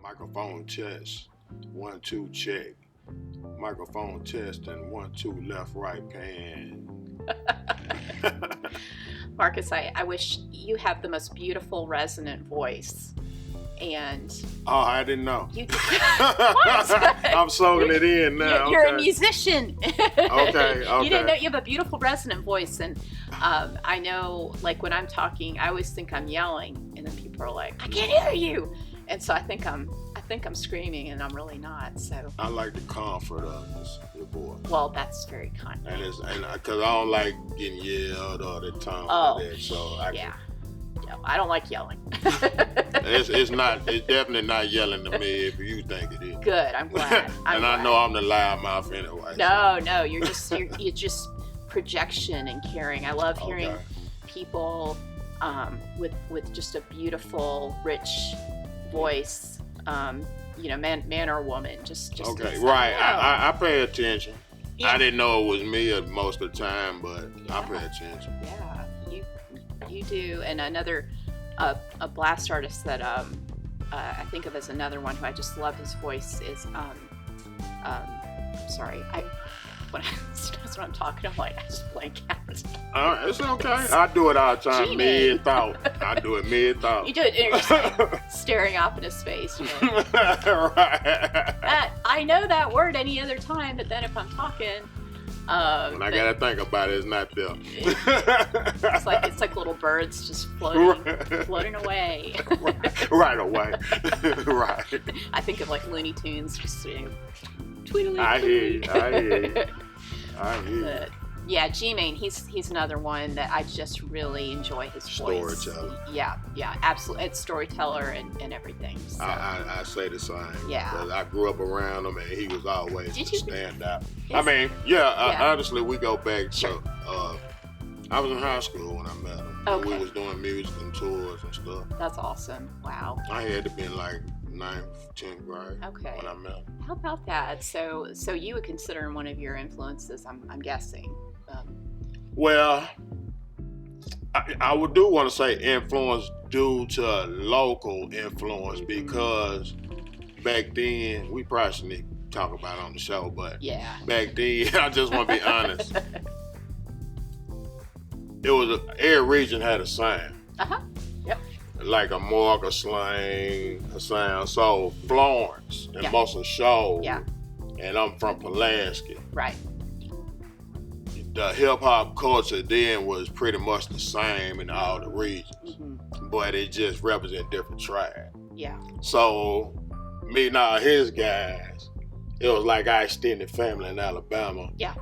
Microphone test. 1, 2, check. Microphone test and 1, 2, left, right, pan. Marcus, I wish you have the most beautiful resonant voice. And oh, I didn't know. You I'm soaking it in now. You're a musician. Okay. You didn't know you have a beautiful resonant voice, and I know, like when I'm talking, I always think I'm yelling, and then people are like, "I can't hear you," and so I think I'm screaming, and I'm really not. So I like the comfort of your voice. Well, that's very kind. And because I don't like getting yelled all the time. Oh, like that, so I don't like yelling. It's definitely not yelling to me if you think it is. Good, I'm glad. I know I'm the loudmouth anyway. No, you're just projection and caring. I love hearing people with just a beautiful, rich voice. Man or woman. Just okay, right. I pay attention. Yeah. I didn't know it was me most of the time, but I pay attention. Yeah, you do. And another a blast artist that I think of as another one who I just love his voice is that's what I'm talking. I'm like, I just blank out. It's okay. I do it all the time, mid-thought. I do it mid-thought. You do it, and you're just like staring off in his face. Like, right. I know that word any other time, but then if I'm talking, when I gotta think about it, it's not there. It's like little birds just floating away. Right away. Right. I think of like Looney Tunes just tweedling. I hear you. But, yeah, G-Main, he's another one that I just really enjoy his voice. Storyteller. Yeah, absolutely. It's storyteller and everything. So. I say the same. Yeah. Because I grew up around him and he was always a standout. Yes. I mean, honestly, we go back to, I was in high school when I met him. Okay. We was doing music and tours and stuff. That's awesome. Wow. I had to be in like 9th, 10th grade when I met him. How about that? So you would consider him one of your influences, I'm guessing. Well, I do want to say influence due to local influence because back then, we probably shouldn't talk about it on the show, but back then, I just want to be honest. It was every region had a sound. Yep. Like a mark, a slang, a sound. So Florence and Muscle Shoals. Yeah. And I'm from Pulaski. Right. The hip hop culture then was pretty much the same in all the regions, but it just represented different tribes. Yeah. So me and all his guys, it was like our extended family in Alabama. Yeah.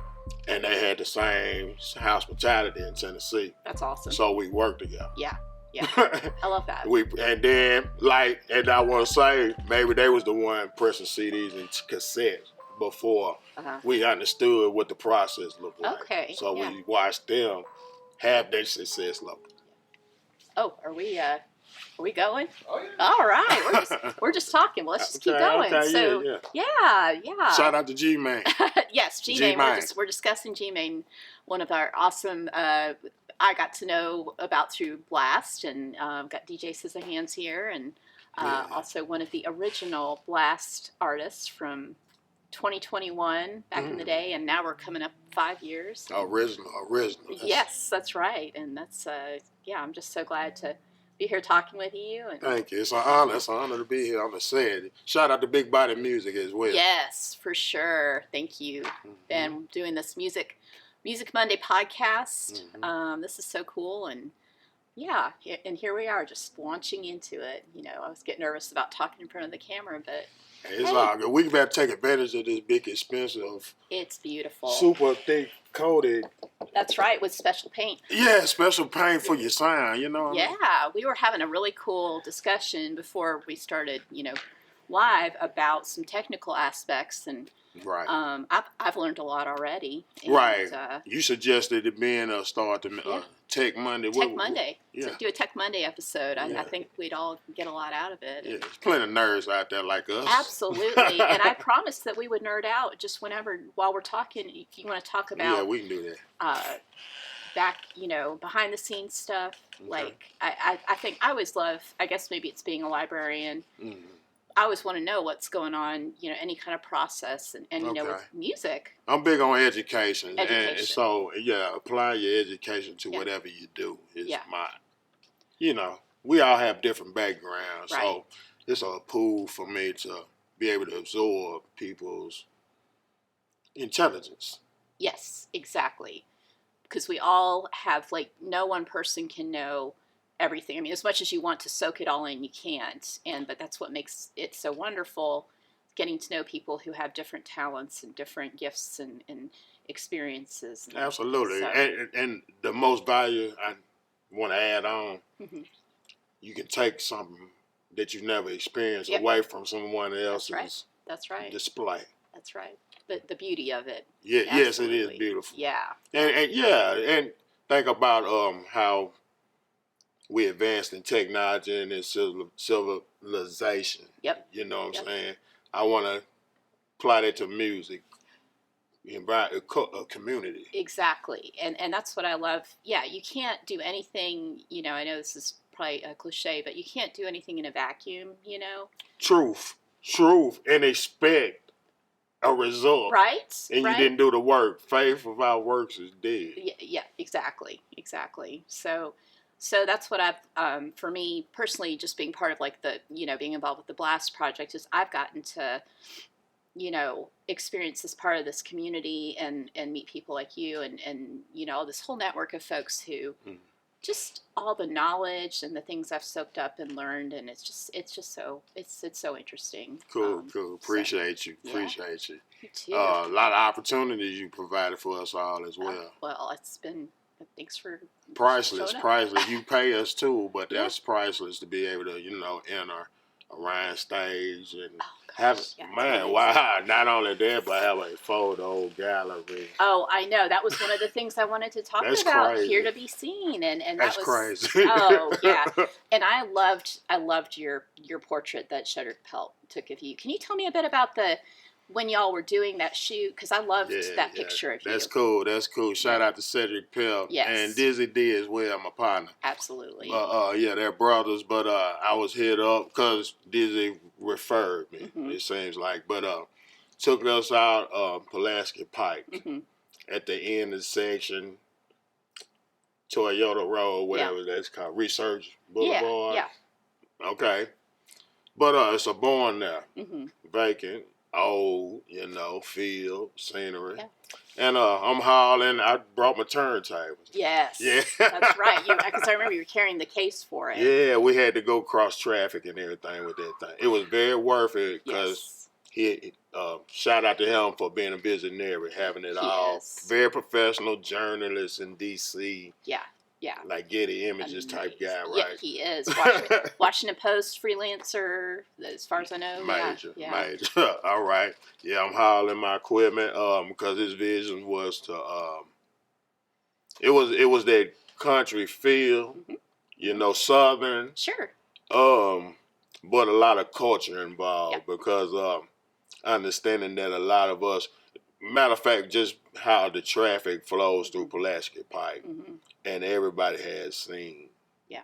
And they had the same hospitality in Tennessee. That's awesome. So we worked together. Yeah. I love that. And I want to say, maybe they was the one pressing CDs and cassettes before we understood what the process looked like. Okay. So we watched them have their success level. Oh, are we going? Oh, yeah. All right. We're just talking. Well, let's just keep going. Okay, so yeah. Shout out to G-Main. Yes, G-Main. We're discussing G-Main, one of our awesome I got to know about through Blast, and got DJ Scissorhands here, and also one of the original Blast artists from 2021 back in the day, and now we're coming up 5 years. Original. Yes, that's right, and that's I'm just so glad to be here talking with you. And thank you. It's an honor. It's an honor to be here. I'm excited. Shout out to Big Body Music as well. Yes, for sure. Thank you. And doing this Music Monday podcast. This is so cool, and and here we are, just launching into it. I was getting nervous about talking in front of the camera, but it's all good. We better take advantage of this big, expensive. It's beautiful. Super thick coated. That's right, with special paint. Yeah, special paint for your sound. We were having a really cool discussion before we started, live about some technical aspects, and I've learned a lot already. And, right. You suggested it being a start to Tech Monday. Tech Monday. Yeah. So do a Tech Monday episode. I think we'd all get a lot out of it. Yeah, there's plenty of nerds out there like us. Absolutely. And I promised that we would nerd out just while we're talking. If you want to talk about... Yeah, we can do that. Back, behind the scenes stuff. Okay. Like, I think I always love, I guess maybe it's being a librarian. I always want to know what's going on, any kind of process, and with music. I'm big on education. And so, apply your education to whatever you do is we all have different backgrounds. Right. So it's a pool for me to be able to absorb people's intelligence. Yes, exactly. Because we all have, no one person can know everything. I mean, as much as you want to soak it all in, you can't. But that's what makes it so wonderful, getting to know people who have different talents and different gifts and experiences. Absolutely. So, and the most value I want to add on, you can take something that you've never experienced away from someone else's display. That's right. The beauty of it. Yeah, yes, it is beautiful. Yeah. And think about how we advanced in technology and in civilization. Yep. You know what I'm saying? I want to apply that to music, invite a community. Exactly. And that's what I love. Yeah, you can't do anything, I know this is probably a cliche, but you can't do anything in a vacuum, Truth, and expect a result. Right. And you didn't do the work. Faith without works is dead. Yeah, exactly. So that's what I've, for me personally, just being part of the, being involved with the Blast Project, is I've gotten to, experience this part of this community and meet people like you and this whole network of folks who just all the knowledge and the things I've soaked up and learned. And it's so interesting. Cool. Appreciate you. You too. A lot of opportunities you provided for us all as well. Well, it's been, thanks for priceless. You pay us too, but that's priceless to be able to, enter a Ryan stage and wow! Not only that, but have a photo gallery. Oh, I know. That was one of the things I wanted to talk about. Crazy. Here to be seen, and that's that was crazy. Oh yeah, and I loved your portrait that Shudder Pelt took of you. Can you tell me a bit about when y'all were doing that shoot? Because I loved that picture of you. That's cool. Shout out to Cedric Pell. Yes. And Dizzy D as well, my partner. Absolutely. They're brothers, but I was hit up because Dizzy referred me, it seems like. But took us out Pulaski Pike at the end of the section, Toyota Road, whatever that's called, Research Boulevard. Yeah. Okay. But it's a barn there, vacant. Old, field, scenery. Yeah. And I'm hauling. I brought my turntables. Yes. Yeah. That's right. Because I remember you were carrying the case for it. Yeah, we had to go cross traffic and everything with that thing. It was very worth it because he shout out to him for being a visionary, having it all. Very professional journalist in D.C. Yeah. Like Getty Images type guy, right? Yeah, he is. Washington Post freelancer, as far as I know. Major. All right. Yeah, I'm hauling my equipment because his vision was to it was that country feel, southern. Sure. But a lot of culture involved because understanding that a lot of us, matter of fact, just how the traffic flows through Pulaski Pike. And everybody has seen. Yeah.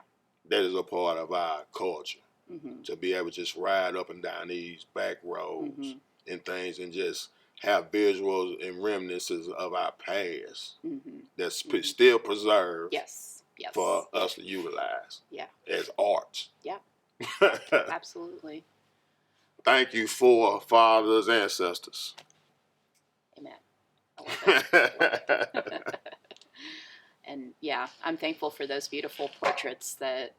That is a part of our culture. To be able to just ride up and down these back roads and things and just have visuals and remnants of our past that's still preserved for us to utilize as art. Yeah. Absolutely. Thank you for fathers, ancestors. Amen. I love it. And I'm thankful for those beautiful portraits that,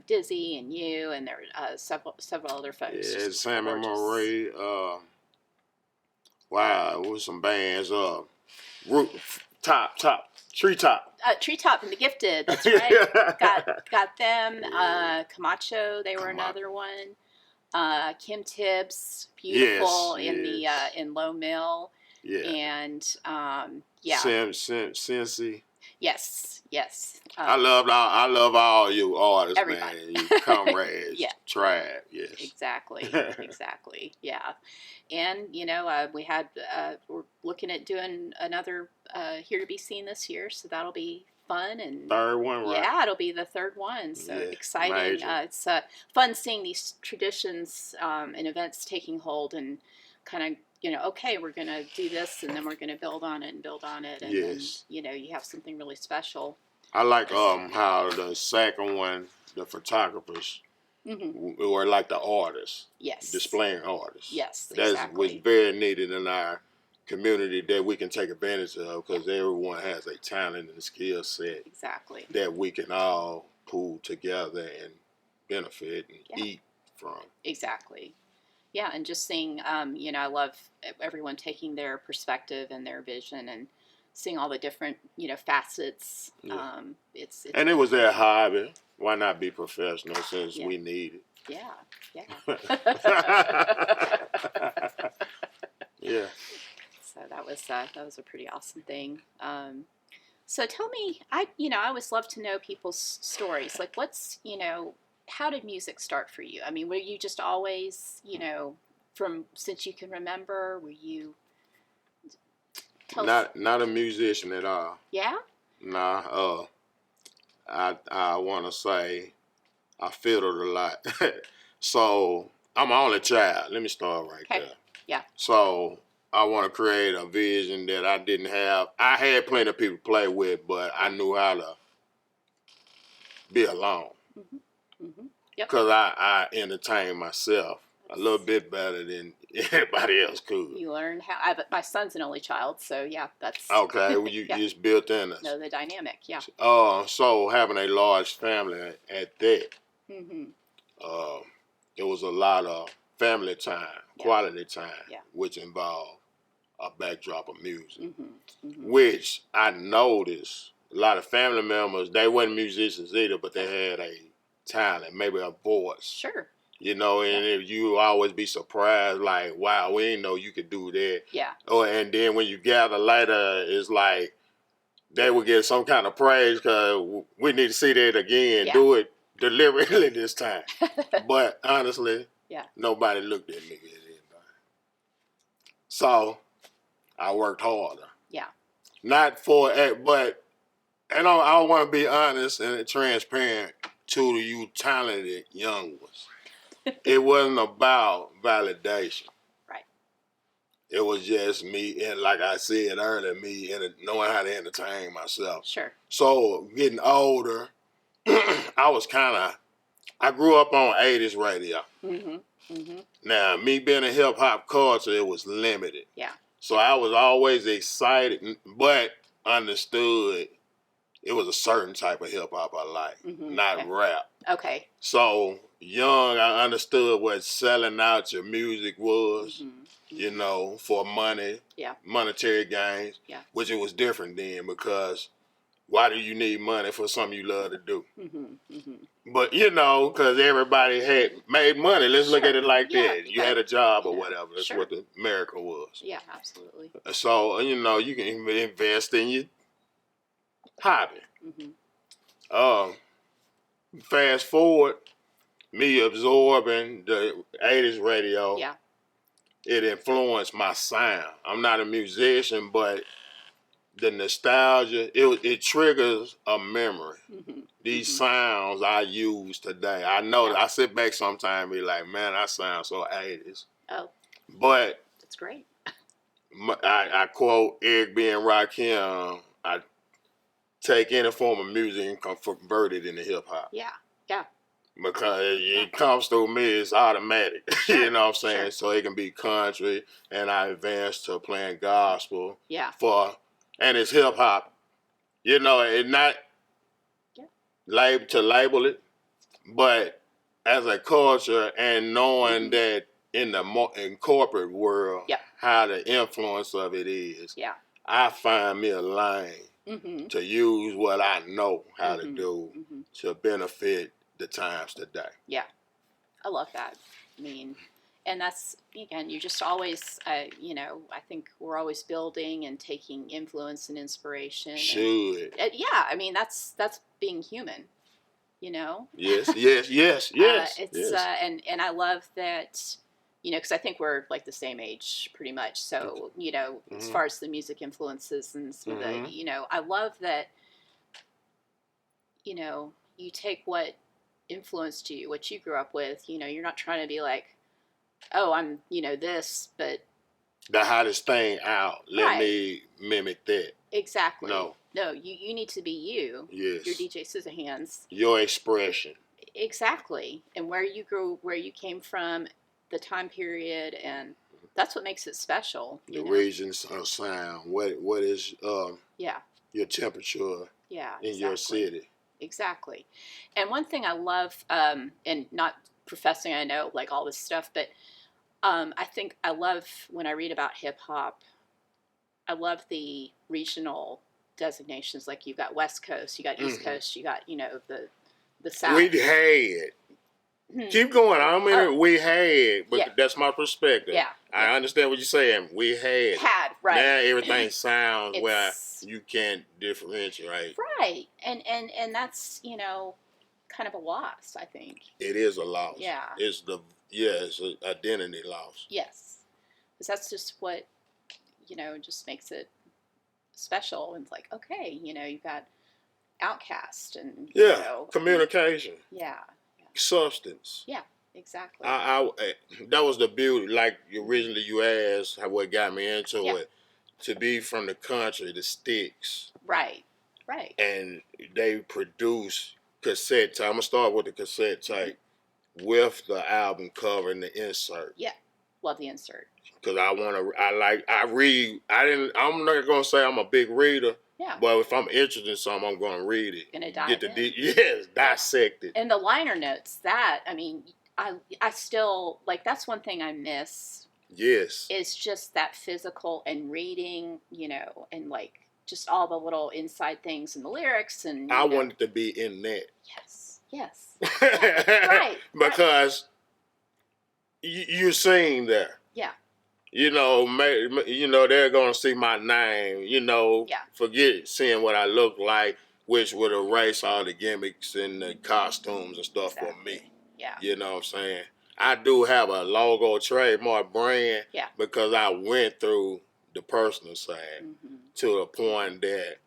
Dizzy and you, and there are several other folks. Yeah, Sam and Marie. Wow, with some bands. Treetop. Treetop and the Gifted. That's right. got them. Camacho. They were another one. Kim Tibbs, beautiful in Low Mill. Yeah. And Cincy. Yes, yes. I love all you artists, Everybody. man. You comrades, Yeah. tribe, yes. Exactly, exactly. Yeah. And, we had, we're looking at doing another Here to Be Seen this year, so that'll be fun. And Third one, right? yeah, it'll be the third one. So Yeah, exciting. major. It's fun seeing these traditions and events taking hold and kind of, okay, we're going to do this and then we're going to build on it and build on it. And then, Yes. you have something really special. I like how the second one, the photographers were like the artists. Yes. Displaying artists. Yes, That's exactly. was very needed in our community that we can take advantage of because everyone has a talent and a skill set. Exactly. That we can all pool together and benefit and eat from. Exactly. Yeah, and just seeing, I love everyone taking their perspective and their vision and seeing all the different, facets. Yeah. It's and it was their hobby. Why not be professional since we need it? Yeah, yeah. Yeah. So that was a pretty awesome thing. So tell me, I always love to know people's stories. Like, how did music start for you? I mean, were you just always, from since you can remember? Were you? Not a musician at all. Yeah. Nah. I want to say I fiddled a lot. So I'm my only child. Let me start right there. Yeah. So I want to create a vision that I didn't have. I had plenty of people to play with, but I knew how to be alone. Yep. Because I entertain myself a little bit better than everybody else could. You learn how. My son's an only child, so yeah, that's okay. Well, you just built in us. Know the dynamic, yeah. So having a large family at that, it was a lot of family time, quality time, which involved a backdrop of music, which I noticed a lot of family members, they weren't musicians either, but they had a talent, maybe a voice. Sure. And if you always be surprised, like, wow, we didn't know you could do that. Yeah. And then when you gather later, it's like they would get some kind of praise because we need to see that again. Yeah. Do it deliberately this time. But honestly, nobody looked at me as anybody. So I worked harder. Yeah. Not for it, but I want to be honest and transparent to you talented young ones. It wasn't about validation. Right. It was just me, and like I said earlier, me knowing how to entertain myself. Sure. So getting older, I grew up on 80s radio. Now, me being a hip hop culture, it was limited. Yeah. So I was always excited, but understood it was a certain type of hip hop I liked, not rap. Okay. So young, I understood what selling out your music was, for money, monetary gains, which it was different then because why do you need money for something you love to do? But, because everybody had made money. Let's look at it like that. You had a job or whatever. That's what the America was. Yeah, absolutely. So, you can invest in your hobby. Fast forward, me absorbing the 80s radio, it influenced my sound. I'm not a musician, but the nostalgia, it triggers a memory. These sounds I use today. I know that I sit back sometimes and be like, man, I sound so 80s. Oh. But that's great. I quote Eric B. and Rakim, I take any form of music and convert it into hip hop. Yeah, yeah. Because it comes through me, it's automatic. Sure. You know what I'm saying? Sure. So it can be country, and I advanced to playing gospel. Yeah. And it's hip hop. It not label it, but as a culture and knowing that in corporate world, how the influence of it is. Yeah. I find me a lane. To use what I know how to do to benefit the times today. Yeah, I love that. I mean, And that's, again, you're just always, you know, I think we're always building and taking influence and inspiration. Should. And, yeah, I mean, that's being human, you know? Yes. It's, yes. And I love that, you know, because I think we're like the same age pretty much. So, you know, as far as the music influences and some of the, you know, I love that, you know, you take what influenced you, what you grew up with, you know, you're not trying to be like, oh, I'm, you know, this, but the hottest thing out. Let me mimic that. Exactly. No, you need to be you. Yes. Your DJ Scissorhands. Your expression. Exactly. And where you grew, where you came from, the time period, and that's what makes it special. The regions of sound. What is your temperature in your city. Exactly. And one thing I love, and not professing I know like all this stuff, but I think I love when I read about hip hop, I love the regional designations. Like you've got West Coast, you got East Coast, you got, you know, the South. We had. Keep going. I mean, we had, but that's my perspective. Yeah. I understand what you're saying. We had. Right. Now everything sounds where you can't differentiate. Right. And that's, you know, kind of a loss, I think. It is a loss. Yeah. It's an identity loss. Yes. Because that's just what, you know, just makes it special. And it's like, okay, you know, you've got Outcast and, you know, communication. Yeah. Substance. Yeah, exactly. That was the beauty. Like originally you asked what got me into it. To be from the country, the sticks. Right. And they produce cassette tape. I'm gonna start with the cassette tape with the album cover and the insert. Yeah, love the insert. Because I'm not gonna say I'm a big reader. Yeah. But if I'm interested in something, I'm gonna read it. Gonna dive in. Dissect it. And the liner notes, that, I mean, I still, like, that's one thing I miss. Yes. Is just that physical and reading, you know, and like just all the little inside things in the lyrics. And I wanted to be in that. Yes. Right. Because you're seeing there. Yeah. You know, they're gonna see my name. You know, forget seeing what I look like, which would erase all the gimmicks and the costumes and stuff for me. Yeah. You know what I'm saying? I do have a logo, trademark, brand. Yeah. Because I went through the personal side to the point that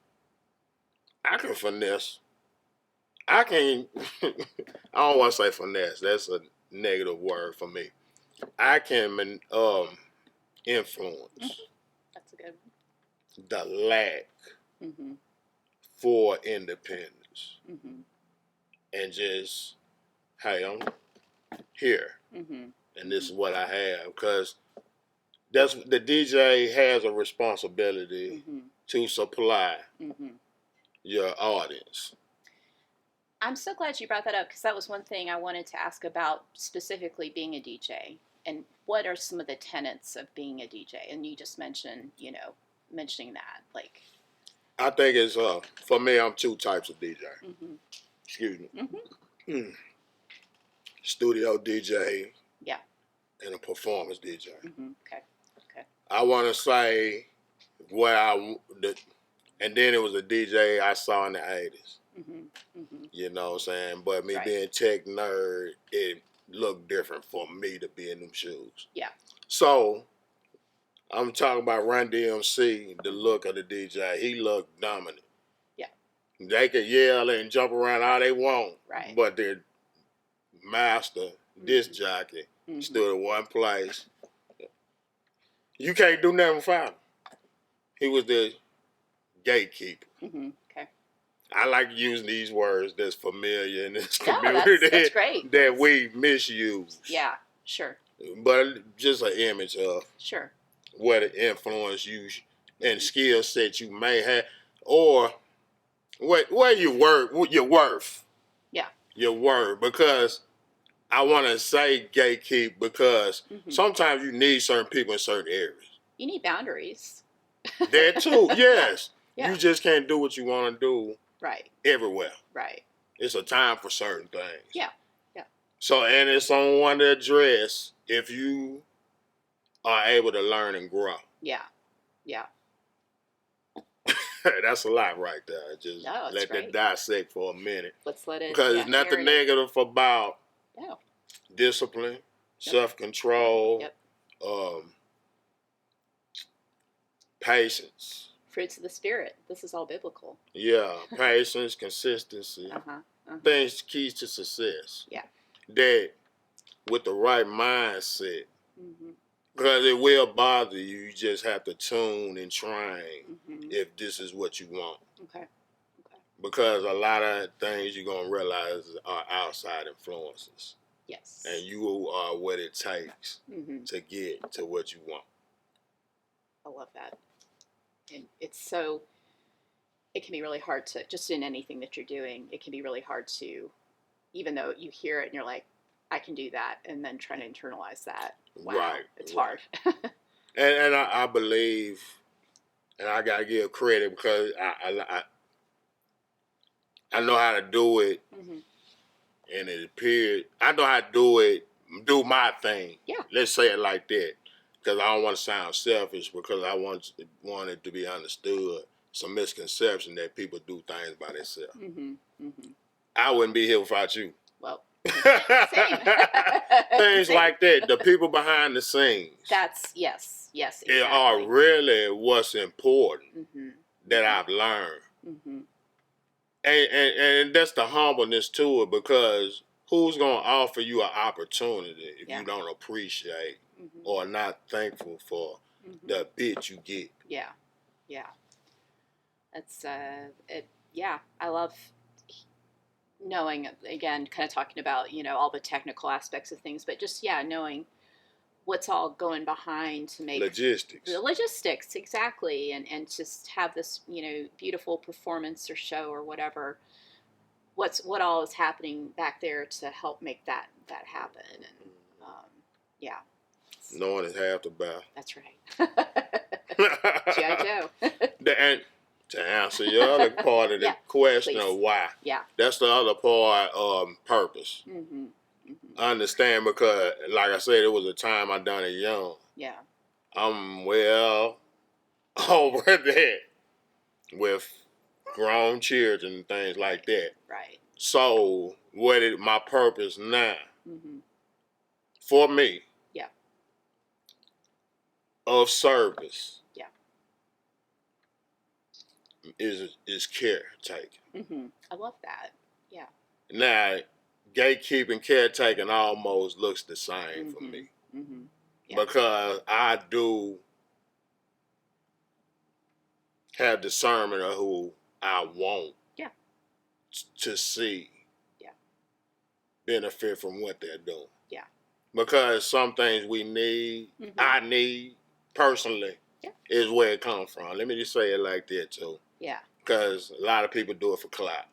I can finesse. I can. I don't want to say finesse. That's a negative word for me. I can influence. That's a good one. The lack for independence. And just, hey, I'm here. And this is what I have. Because that's the DJ has a responsibility to supply your audience. I'm so glad you brought that up, because that was one thing I wanted to ask about, specifically being a DJ. And what are some of the tenets of being a DJ? And you just mentioned, you know, mentioning that, like. I think it's, for me, I'm two types of DJ. Excuse me. Studio DJ. Yeah. And a performance DJ. Okay. I want to say and then it was a DJ I saw in the 80s. You know what I'm saying? But me being tech nerd, it looked different for me to be in them shoes. Yeah. So, I'm talking about Run DMC, the look of the DJ. He looked dominant. Yeah. They could yell and jump around all they want. Right. But their master, disc jockey, stood in one place. You can't do nothing without him. He was the gatekeeper. Okay. I like using these words that's familiar in this community that's great. that we misuse. Yeah, sure. But just an image of what influence you and skill set you may have, or where your worth. Yeah. Your worth, because I want to say gatekeep because sometimes you need certain people in certain areas. You need boundaries. That too, yes. Yeah. You just can't do what you want to do everywhere. Right. It's a time for certain things. Yeah. So, and it's on one to address if you are able to learn and grow. Yeah. Yeah. That's a lot right there. Just let that dissect for a minute. Let's let it. Because there's nothing negative about discipline, self-control, patience. Fruits of the Spirit. This is all biblical. Yeah, patience, consistency. Things keys to success. Yeah. That with the right mindset, because it will bother you. You just have to tune and train if this is what you want. Okay. Because a lot of things you're going to realize are outside influences. Yes. And you are what it takes to get to what you want. I love that. And it can be really hard to, just in anything that you're doing, it can be really hard to, even though you hear it and you're like, I can do that, and then trying to internalize that. Wow, right. It's hard. and I believe, and I got to give credit because I know how to do it, and it appeared, I know how to do my thing. Yeah. Let's say it like that, because I don't want to sound selfish, because I want it to be understood. Some misconception that people do things by themselves. I wouldn't be here without you. Well, things like that. The people behind the scenes. That's yes, exactly. It are really what's important that I've learned. And that's the humbleness to it, because who's going to offer you an opportunity if you don't appreciate or not thankful for the bit you get? Yeah. That's I love knowing, again, kind of talking about, all the technical aspects of things, but just, knowing what's all going behind to make the logistics, exactly. And just have this, beautiful performance or show or whatever, what all is happening back there to help make that happen. And, knowing is half the battle. That's right. G.I. Joe. And to answer your other part of the question of why. Yeah. That's the other part, purpose. Understand, because, like I said, it was a time I done it young. Yeah. I'm well over that with grown children and things like that. Right. So, what is my purpose now? For me. Yeah. Of service. Yeah. Is caretaking. I love that. Yeah. Now, gatekeeping, caretaking almost looks the same for me. Yeah. Because I do have discernment of who I want to see benefit from what they're doing. Yeah. Because some things we need, I need personally, is where it comes from. Let me just say it like that too. Yeah. Because a lot of people do it for clout.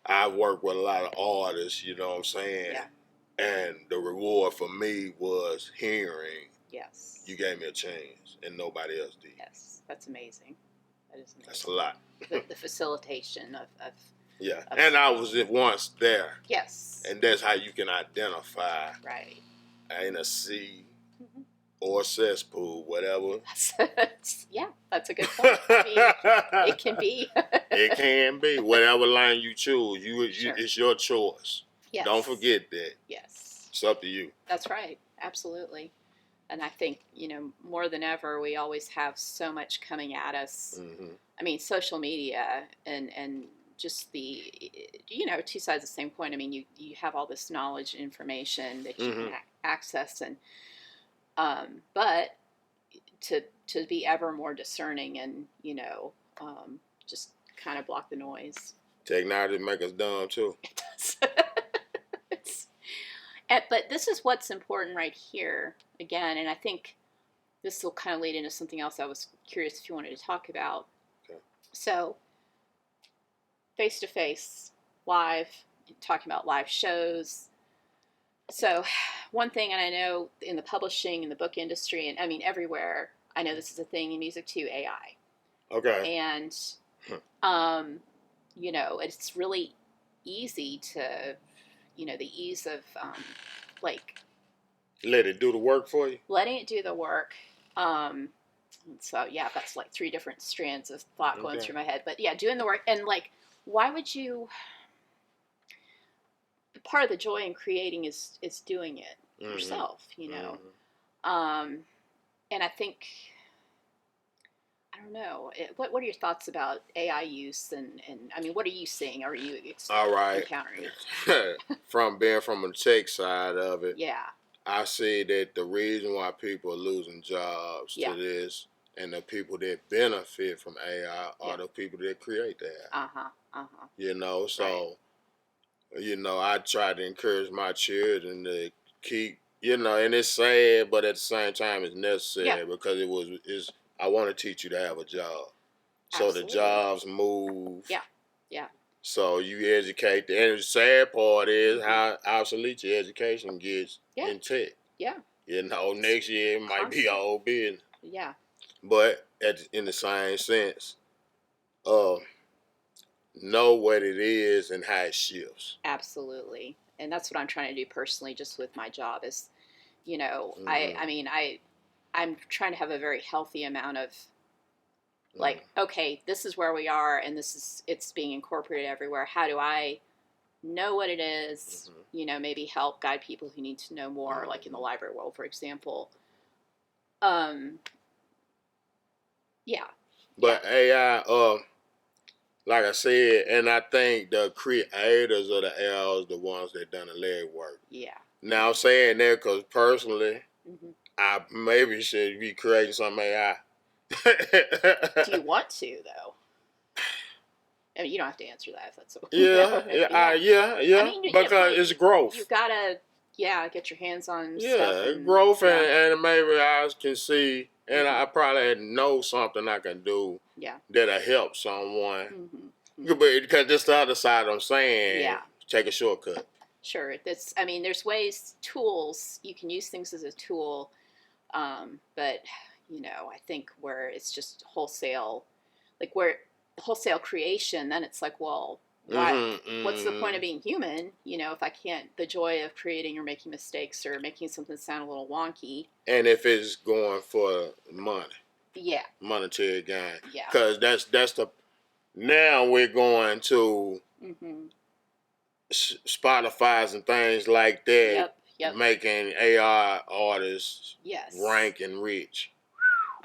I work with a lot of artists, you know what I'm saying? Yeah. And the reward for me was hearing, yes, you gave me a chance and nobody else did. Yes, that's amazing. That is amazing. That's a lot. The facilitation of yeah, and I was once there. Yes. And that's how you can identify. Right. In a sea or a cesspool, whatever. Yeah, that's a good point. I mean, it can be. It can be. Whatever line you choose, it's your choice. Yes. Don't forget that. Yes. It's up to you. That's right. Absolutely. And I think, more than ever, we always have so much coming at us. I mean, social media and just the, two sides of the same coin. I mean, you have all this knowledge and information that you can access, and but to be ever more discerning and, just kind of block the noise. Technology make us dumb too. It does. But this is what's important right here again, and I think this will kind of lead into something else I was curious if you wanted to talk about. Okay. So, face-to-face, live, talking about live shows. So, one thing, and I know in the publishing and the book industry, and I mean everywhere, I know this is a thing in music too, AI. Okay. And, it's really easy to, the ease of like let it do the work for you. Letting it do the work. So yeah, that's like 3 different strands of thought going through my head. But yeah, doing the work, and like, why would you? Part of the joy in creating is doing it yourself, and I think, I don't know. What are your thoughts about AI use, and I mean, what are you seeing? Are you encountering? From the tech side of it, yeah, I see that the reason why people are losing jobs yeah. to this, and the people that benefit from AI are the people that create that. So I try to encourage my children to keep, and it's sad, but at the same time, it's necessary because I want to teach you to have a job. So Absolutely. the jobs move. Yeah. Yeah. So you educate. And the sad part is how obsolete your education gets in tech. Yeah. Next year it might be all business. Yeah. But in the same sense, know what it is and how it shifts. Absolutely. And that's what I'm trying to do personally, just with my job is, I'm trying to have a very healthy amount of like, okay, this is where we are, and it's being incorporated everywhere. How do I know what it is? Maybe help guide people who need to know more, like in the library world, for example. Yeah. But AI, like I said, and I think the creators of the AI is the ones that done the leg work. Yeah. Now I'm saying that because personally, I maybe should be creating some AI. Do you want to though? I mean, you don't have to answer that if that's okay. Yeah. I mean, because it's growth. You gotta, get your hands on stuff. Yeah, growth, and maybe I can see, and I probably know something I can do. Yeah. That'll help someone. But because that's the other side I'm saying. Take a shortcut. Sure. There's tools, you can use things as a tool, but I think where it's just wholesale creation, then it's like, well, what's the point of being human? If I can't, the joy of creating or making mistakes or making something sound a little wonky. And if it's going for money. Yeah. Monetary gain. Yeah. Because that's now we're going to Spotify's and things like that. Yep. Making AI artists rank and rich.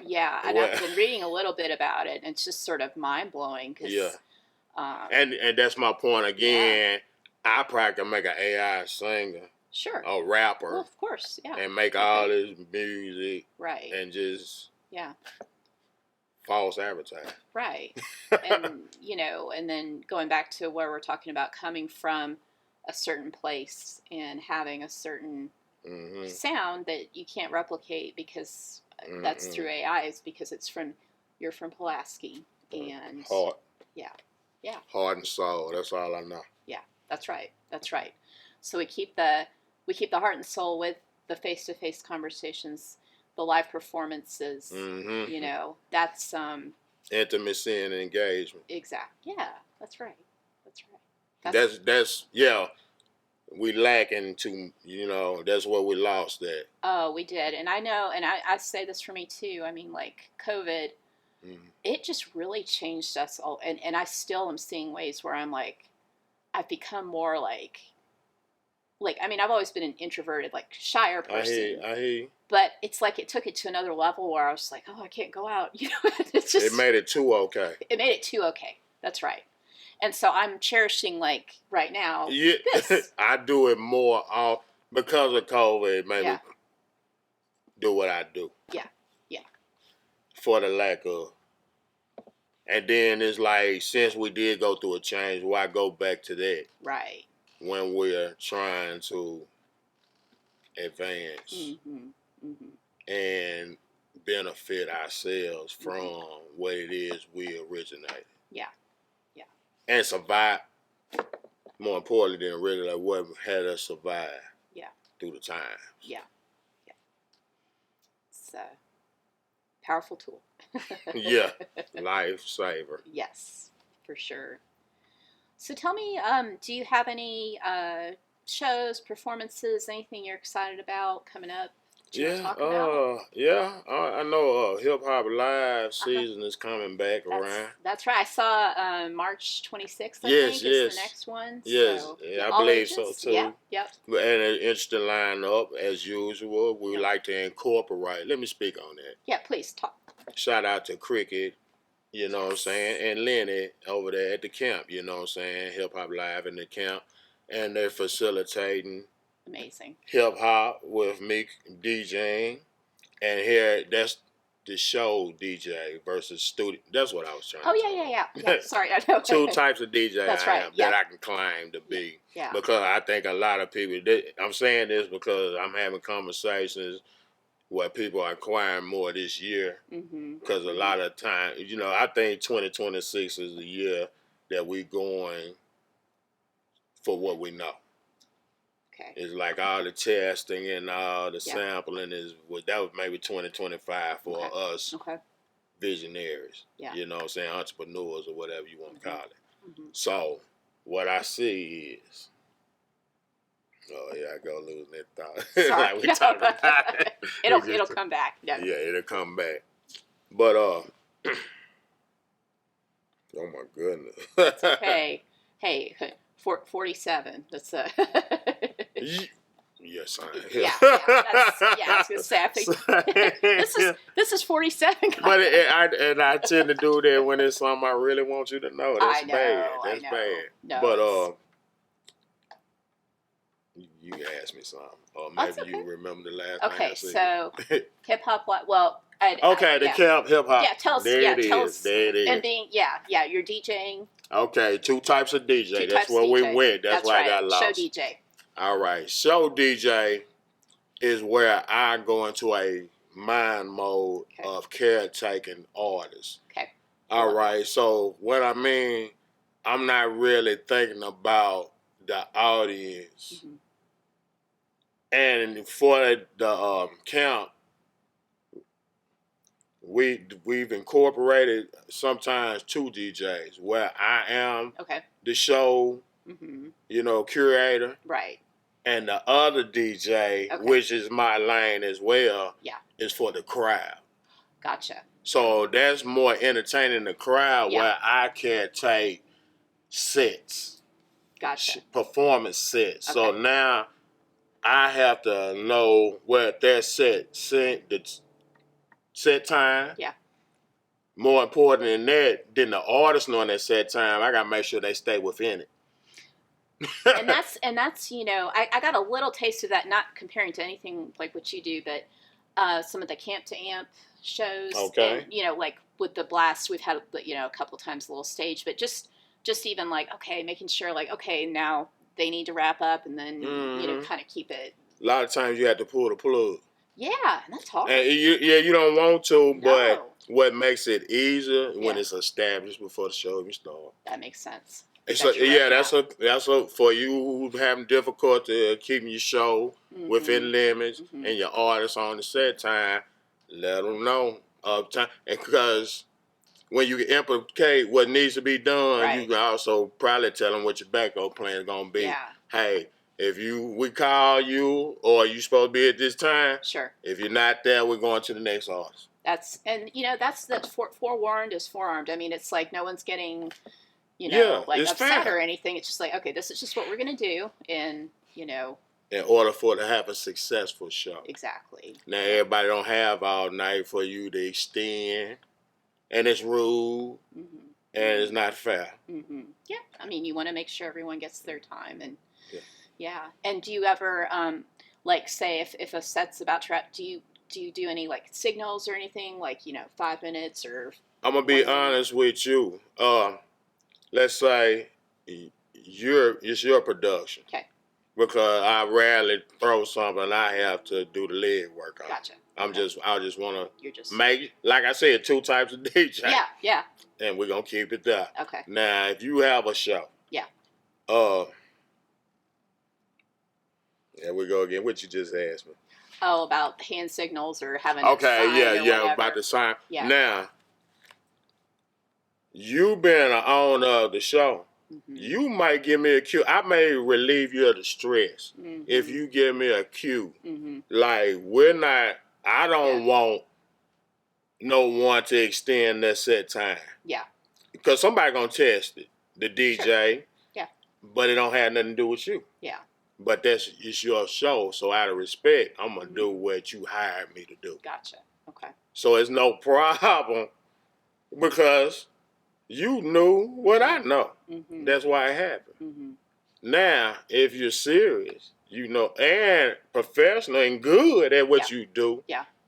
Yeah, and I've been reading a little bit about it, and it's just sort of mind-blowing. And that's my point again. I probably can make an AI singer. Sure. A rapper. Well, of course, yeah. And make all this music. Right. And just false advertising. Right. And, and then going back to where we're talking about coming from a certain place and having a certain sound that you can't replicate because that's through AI, is because you're from Pulaski and heart. Yeah. Heart and soul. That's all I know. Yeah, that's right. So we keep the heart and soul with the face-to-face conversations, the live performances. That's intimacy and engagement. Exactly. Yeah, that's right. That's we lacking to, that's where we lost that. Oh, we did. And I know, and I say this for me too. I mean, like COVID, it just really changed us all. And I still am seeing ways where I'm like, I've become more like, I mean, I've always been an introverted, like shyer person. I hear you. But it's like it took it to another level where I was like, oh, I can't go out. It's just. It made it too okay. That's right. And so I'm cherishing, like, right now. Yeah, I do it more because of COVID. It made me do what I do. Yeah. For the lack of. And then it's like, since we did go through a change, why go back to that? Right. When we're trying to advance and benefit ourselves from what it is we originated. Yeah. And survive, more importantly than really like what had us survive through the time. Yeah. It's a powerful tool. Yeah, lifesaver. Yes, for sure. So tell me, do you have any shows, performances, anything you're excited about coming up that you want to Yeah, talk about? I know Hip Hop Live Uh-huh. season is coming back around. That's right. I saw March 26th, I Yes, think, is the yes, next one. yes, So, yeah, yeah, I all believe so ages. Yeah, too. yep. And an interesting lineup as usual. We Yep. like to incorporate. Let me speak on that. Yeah, please talk. Shout out to Cricket, you know what I'm Yes. saying, and Lenny over there at the camp, you know what I'm saying, Hip Hop Live in the camp, and they're facilitating Amazing. hip hop with me DJing, and here that's the show DJ versus studio. That's what I was trying Oh, to yeah, talk yeah, yeah. about. Yeah, sorry, I know. Two types of DJ That's I right. am that Yep. I can claim to Yeah. be, Yeah. because I think a lot of people. I'm saying this because I'm having conversations where people are acquiring more this year. Mm-hmm. Because a lot of time, I think 2026 is the year that we going for what we know. Okay. It's like all the testing and all the Yeah. sampling that was maybe 2025 for Okay. us Okay. visionaries. Yeah. You know what I'm saying? Entrepreneurs or whatever you want to call it. Mm-hmm. So what I see is, oh yeah, I go losing that thought. Sorry. Like we talking about it. It'll come back. Yeah. Yeah, it'll come back. But oh my goodness. It's okay. Hey, 47. That's Yes, I am. yeah. I was gonna say. I think this is 47. But I tend to do that when it's something I really want you to know. That's bad. That's bad. No, But you can ask me something, or that's maybe okay. you remember the last Okay, thing I said. so hip hop. Well, the camp hip hop. Yeah, tell us. There Yeah, it is. tell us. There it is. And you're DJing. Okay, two types of DJ. Two That's types where of we DJ. went. That's why right. I got lost. Show DJ. All right, show DJ is where I go into a mind mode of caretaking artists. Okay. All right, so what I mean, I'm not really thinking about the audience. Mm-hmm. And for the camp, we've incorporated sometimes two DJs where I am the show, curator. Right. And the other DJ, which is my lane as well, is for the crowd. Gotcha. So that's more entertaining the crowd where I can take sets. Gotcha. Performance sets. So now I have to know where their the set time. Yeah. More important than the artist knowing their set time, I gotta make sure they stay within it. and that's I got a little taste of that, not comparing to anything like what you do, but some of the Camp to Amp shows. Okay. And, like with the Blast, we've had a couple times a little stage, but just even like making sure like now they need to wrap up, and then kind of keep it. A lot of times you have to pull the plug. Yeah, and that's hard. And you don't want to, but what makes it easier when it's established before the show even starts. That makes sense. That's for you who having difficulty keeping your show within limits and your artists on the set time. Let them know of time, and because when you implicate what needs to be done, you can also probably tell them what your backup plan is gonna be. Yeah. Hey, if we call you or you supposed to be at this time, sure. If you're not there, we're going to the next artist. That's forewarned is forearmed. I mean, it's like no one's getting upset fair. or anything. It's just like, okay, this is just what we're going to do. And, in order for it to have a successful show. Exactly. Now, everybody don't have all night for you to extend. And it's rude. And it's not fair. Yeah. I mean, you want to make sure everyone gets their time. And, And do you ever, say if a set's about to wrap, do you do any, signals or anything? 5 minutes or... I'm going to be honest with you. Let's say it's your production. Okay. Because I rarely throw something I have to do the leg work on. Gotcha. I just want to make, like I said, two types of DJ. Yeah. And we're going to keep it there. Okay. Now, if you have a show. Yeah. There we go again. What you just asked me. Oh, about hand signals or having about the sign. Yeah. Now, you being an owner of the show, Mm-hmm. You might give me a cue. I may relieve you of the stress if you give me a cue. Like, I don't want no one to extend that set time. Yeah. Because somebody gonna test it, the DJ. Sure. Yeah. But it don't have nothing to do with you. Yeah. But it's your show, so out of respect, I'm gonna do what you hired me to do. Gotcha. Okay. So it's no problem because you knew what I know. That's why it happened. Now, if you're serious, and professional and good at what you do,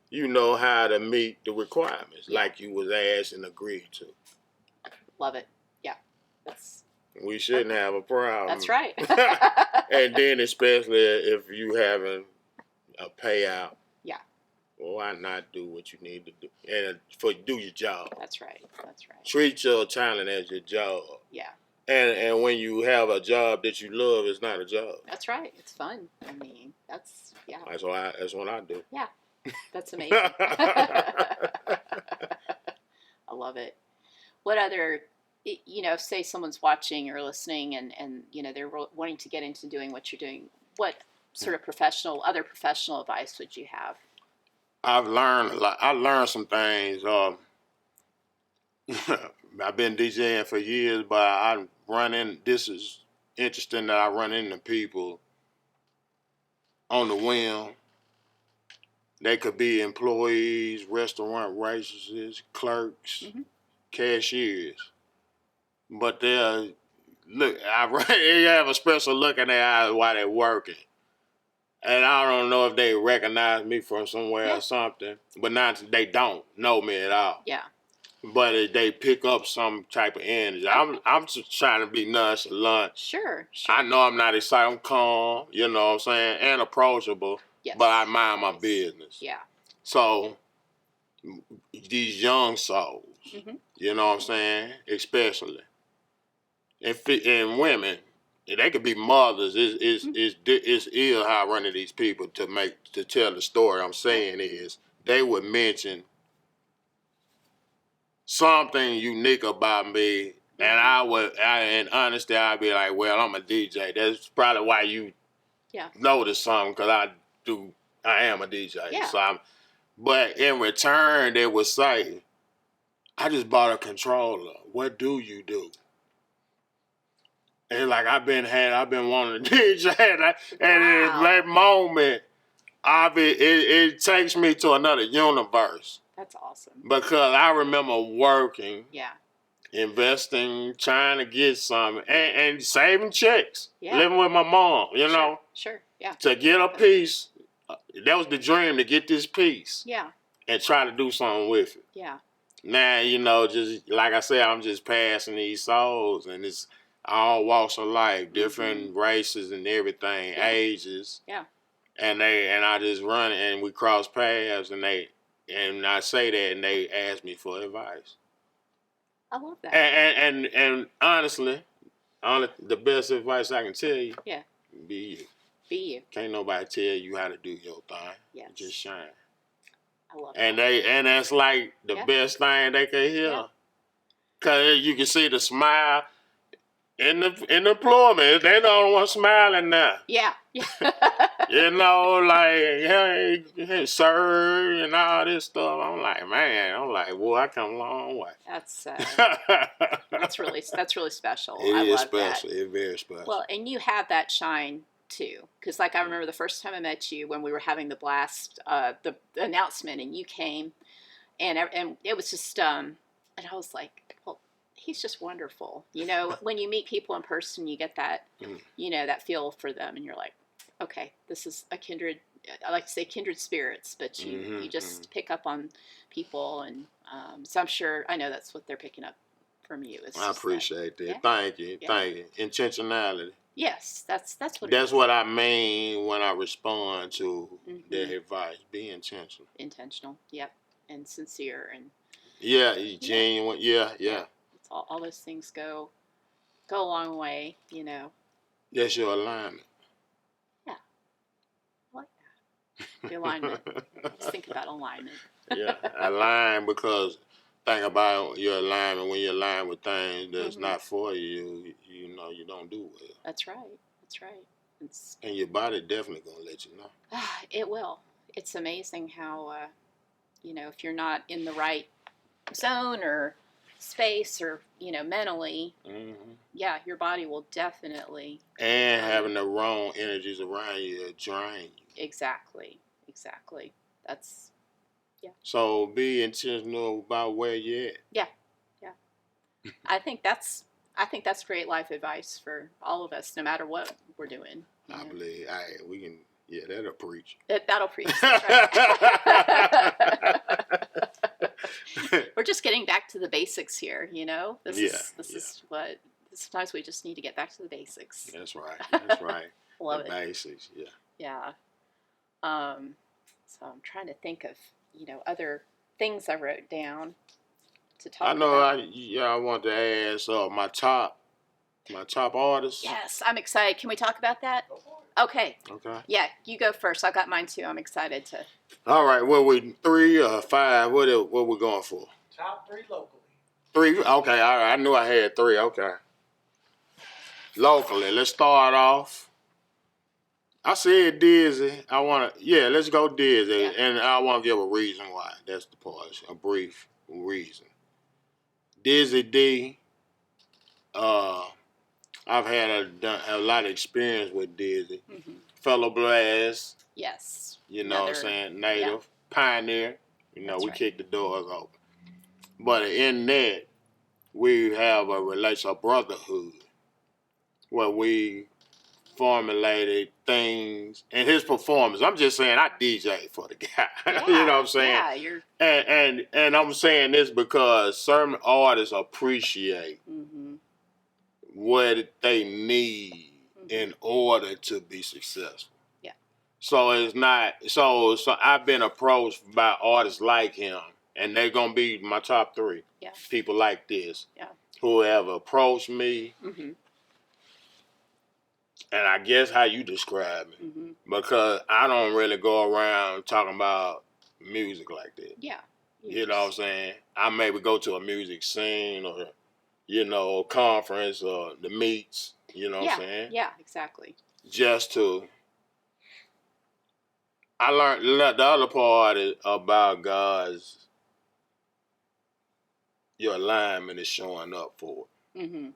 you know how to meet the requirements like you was asked and agreed to. Love it. Yeah. We shouldn't have a problem. That's right. And then especially if you having a payout. Yeah. Well, why not do what you need to do and do your job? That's right. Treat your talent as your job. Yeah. And when you have a job that you love, it's not a job. That's right. It's fun. I mean, that's That's what I do. Yeah. That's amazing. I love it. What other, say someone's watching or listening and they're wanting to get into doing what you're doing, what sort of other professional advice would you have? I've learned a lot. I learned some things. I've been DJing for years, but this is interesting that I run into people on the whim. They could be employees, restaurant waitresses, clerks, cashiers. But they have a special look in their eyes while they're working. And I don't know if they recognize me from somewhere or something. But they don't know me at all. Yeah. But they pick up some type of energy. I'm just trying to be nonchalant. Sure. I know I'm not excited. I'm calm, you know what I'm saying, and approachable. Yes. But I mind my business. Yeah. So these young souls, you know what I'm saying, especially, and women, they could be mothers. It's ill how I run into these people to tell the story. I'm saying is they would mention something unique about me, and in honesty, I'd be like, well, I'm a DJ. That's probably why you notice something, because I am a DJ. Yeah. So but in return, they would say, I just bought a controller. What do you do? And like I've been wanting to DJ, and in that moment, it takes me to another universe. That's awesome. Because I remember working, investing, trying to get something, and saving checks, living with my mom, you know. Sure, yeah. To get a piece, that was the dream, to get this piece. Yeah. And try to do something with it. Yeah. Now, just like I said, I'm just passing these souls, and it's all walks of life, different races and everything, ages. Yeah. And I just run, and we cross paths, and I say that, and they ask me for advice. I love that. And honestly, the best advice I can tell you, be you. Be you. Can't nobody tell you how to do your thing. Yes. Just shine. I love that. And and that's like the best thing they can hear. Yeah. Cause you can see the smile in the employment. They don't want smiling now. Yeah. You know, like, hey, sir, and all this stuff. I'm like, boy, I come a long way. That's really special. It is love special. That. It's very special. Well, and you have that shine too, because like I remember the first time I met you when we were having the blast, the announcement, and you came, and it was just, and I was like, well, he's just wonderful. You know, when you meet people in person, you get that, that feel for them, and you're like, okay, this is a kindred. I like to say kindred spirits, but you just pick up on people, and so I know that's what they're picking up from you. I appreciate that. Thank you. Intentionality. Yes, that's what. That's what I mean when I respond to their advice. Be intentional. Intentional, yep, and sincere, and genuine. Yeah. It's all those things go a long way, you know. That's your alignment. Yeah, I like that. The alignment. Let's think about alignment. Align, because think about your alignment when you're aligned with things that's not for you. You know you don't do well. That's right. That's right. And your body definitely gonna let you know. It will. It's amazing how if you're not in the right zone or space or mentally, yeah, your body will definitely. And having the wrong energies around you drain you. Exactly. That's. Yeah. So be intentional about where you're at. Yeah. I think that's great life advice for all of us, no matter what we're doing. I believe we can. Yeah, that'll preach. That'll preach. That's right. We're just getting back to the basics here. This is what. Sometimes we just need to get back to the basics. That's right. Love the it. Basics. Yeah. Yeah. So I'm trying to think of other things I wrote down to talk about. I want to ask my top artists. Yes, I'm excited. Can we talk about that? Okay. Yeah, you go first. I got mine too. I'm excited to. All right. What we 3 or 5? What we going for? Top 3 locally. 3. Okay. All right. I knew I had 3. Okay. Locally, let's start off. I said Dizzy. Let's go Dizzy, and I want to give a reason why. That's the part. A brief reason. Dizzy D. I've had a lot of experience with Dizzy. Fellow Blast. Yes. You know what I'm saying? Native. Pioneer. We kick the doors open. But in that, we have a brotherhood where we formulated things and his performance. I'm just saying I DJ for the guy. Yeah, you know what I'm saying? Yeah, you're. And I'm saying this because certain artists appreciate what they need in order to be successful. Yeah. So it's not so I've been approached by artists like him, and they're gonna be my top 3. Yeah. People like this. Yeah. Who have approached me. And I guess how you describe me, because I don't really go around talking about music like that. Yeah. You know what I'm saying? I maybe go to a music scene or, a conference or the meets, what I'm saying? Yeah, exactly. I learned the other part is about God's, your alignment is showing up for it.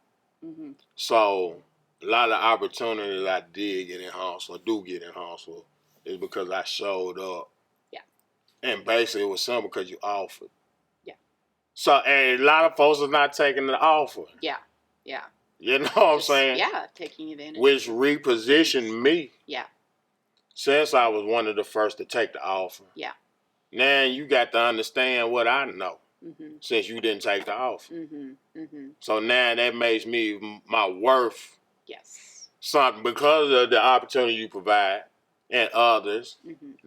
So, a lot of opportunities I did get in Huntsville, do get in Huntsville, is because I showed up. Yeah. And basically it was something because you offered. Yeah. So, and a lot of folks are not taking the offer. Yeah. You know what I'm saying? Yeah, taking advantage. Which repositioned me. Yeah. Since I was one of the first to take the offer. Yeah. Now you got to understand what I know. Since you didn't take the offer. So now that makes me my worth. Yes. Something because of the opportunity you provide and others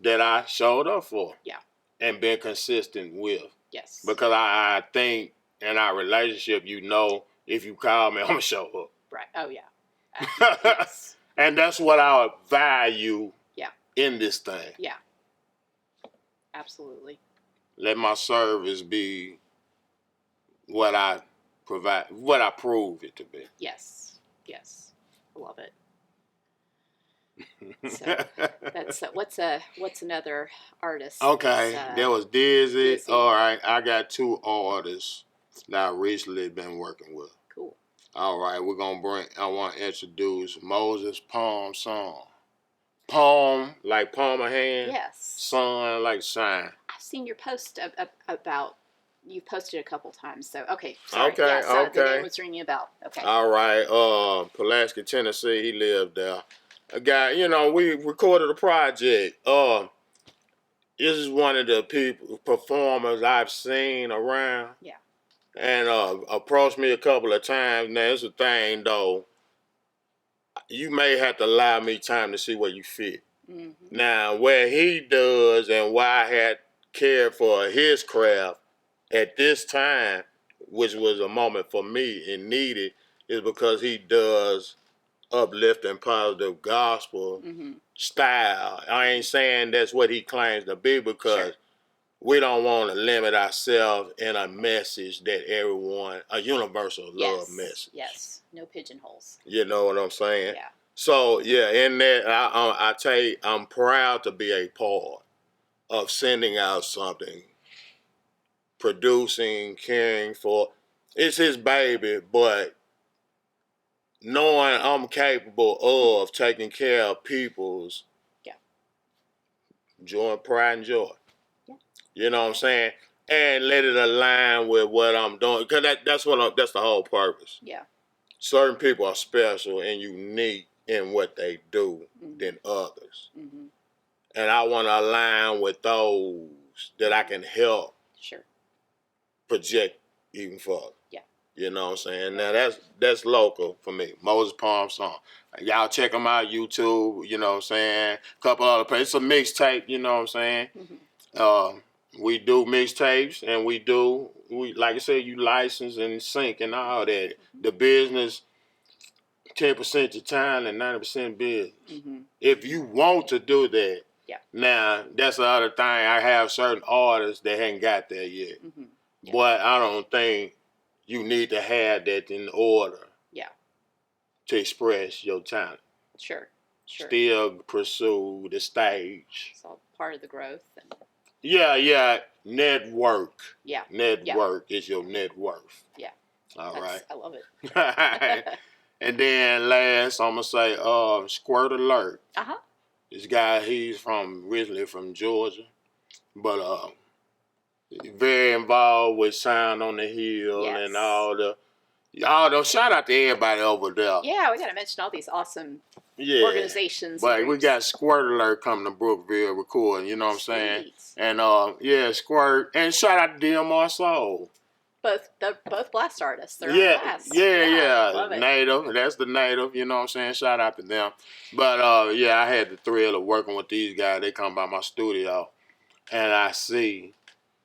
that I showed up for. Yeah. And been consistent with. Yes. Because I think in our relationship, if you call me, I'm going to show up. Right. Oh, yeah. Yes. And that's what I value in this thing. Yeah. Absolutely. Let my service be what I provide, what I prove it to be. Yes. I love it. So that's what's another artist? Okay, there was Dizzy. All right, I got 2 artists that I recently been working with. Cool. All right, I want to introduce Moses Palm Song. Palm, like palm of hand. Yes. Sun, like shine. I've seen your post about, you've posted a couple times, so okay. Sorry. Okay, yes, okay. The name was ringing a bell. Okay. All right, Pulaski, Tennessee, he lived there. A guy, we recorded a project. This is one of the performers I've seen around. Yeah. And approached me a couple of times. Now, it's a thing, though. You may have to allow me time to see where you fit. Now, where he does and why I had cared for his craft at this time, which was a moment for me and needed, is because he does uplifting, positive gospel style. I ain't saying that's what he claims to be because we don't want to limit ourselves in a message that everyone, a universal love message. Yes, no pigeonholes. You know what I'm saying? Yeah. So yeah, in that, I tell you, I'm proud to be a part of sending out something, producing, caring for. It's his baby, but knowing I'm capable of taking care of people's joy, pride, and joy. Yeah. You know what I'm saying? And let it align with what I'm doing, because that's the whole purpose. Yeah. Certain people are special and unique in what they do than others. Mm-hmm. And I want to align with those that I can help project even further. Yeah. You know what I'm saying? Now that's local for me. Moses Palm song. Y'all check them out, YouTube, you know what I'm saying? A couple other places. It's a mixtape, you know what I'm saying? Mm-hmm. We do mixtapes, and we like I said, you license and sync and all that. Mm-hmm. The business, 10% your time and 90% business. Mm-hmm. If you want to do that, now that's the other thing. I have certain artists that haven't got there yet. Mm-hmm. Yeah. But I don't think you need to have that in order to express your talent. Sure. Still pursue the stage. It's all part of the growth. Yeah. Network. Yeah. Network is your net worth. Yeah. All right. I love it. And then last, I'm going to say Squirt Alert. Uh-huh. This guy, he's originally from Georgia. But very involved with Sound on the Hill and all the shout out to everybody over there. Yeah, we got to mention all these awesome organizations. But we got Squirt Alert coming to Brookville recording, you know what I'm saying? And Squirt, and shout out to DMR Soul. Both Blast artists. They're on Blast. Yeah. Love it. Native. That's the Native, you know what I'm saying? Shout out to them. But I had the thrill of working with these guys. They come by my studio and I see,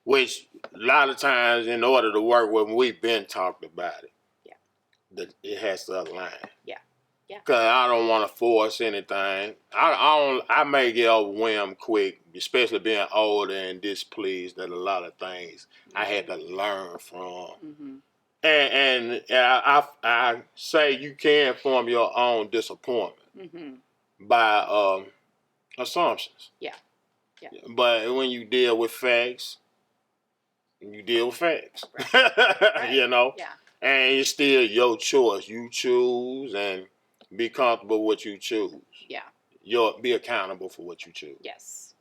which a lot of times in order to work with them, we've been talked about it. Yeah. It has to align. Yeah. Yeah. Cause I don't want to force anything. I may get overwhelmed quick, especially being older and displeased at a lot of things I had to learn from. Mm-hmm. And I say you can form your own disappointment by assumptions. Yeah. Yeah. But when you deal with facts, you deal with facts. Right. You know? Yeah. And it's still your choice. You choose and be comfortable with what you choose. Yeah. Be accountable for what you choose. Yes.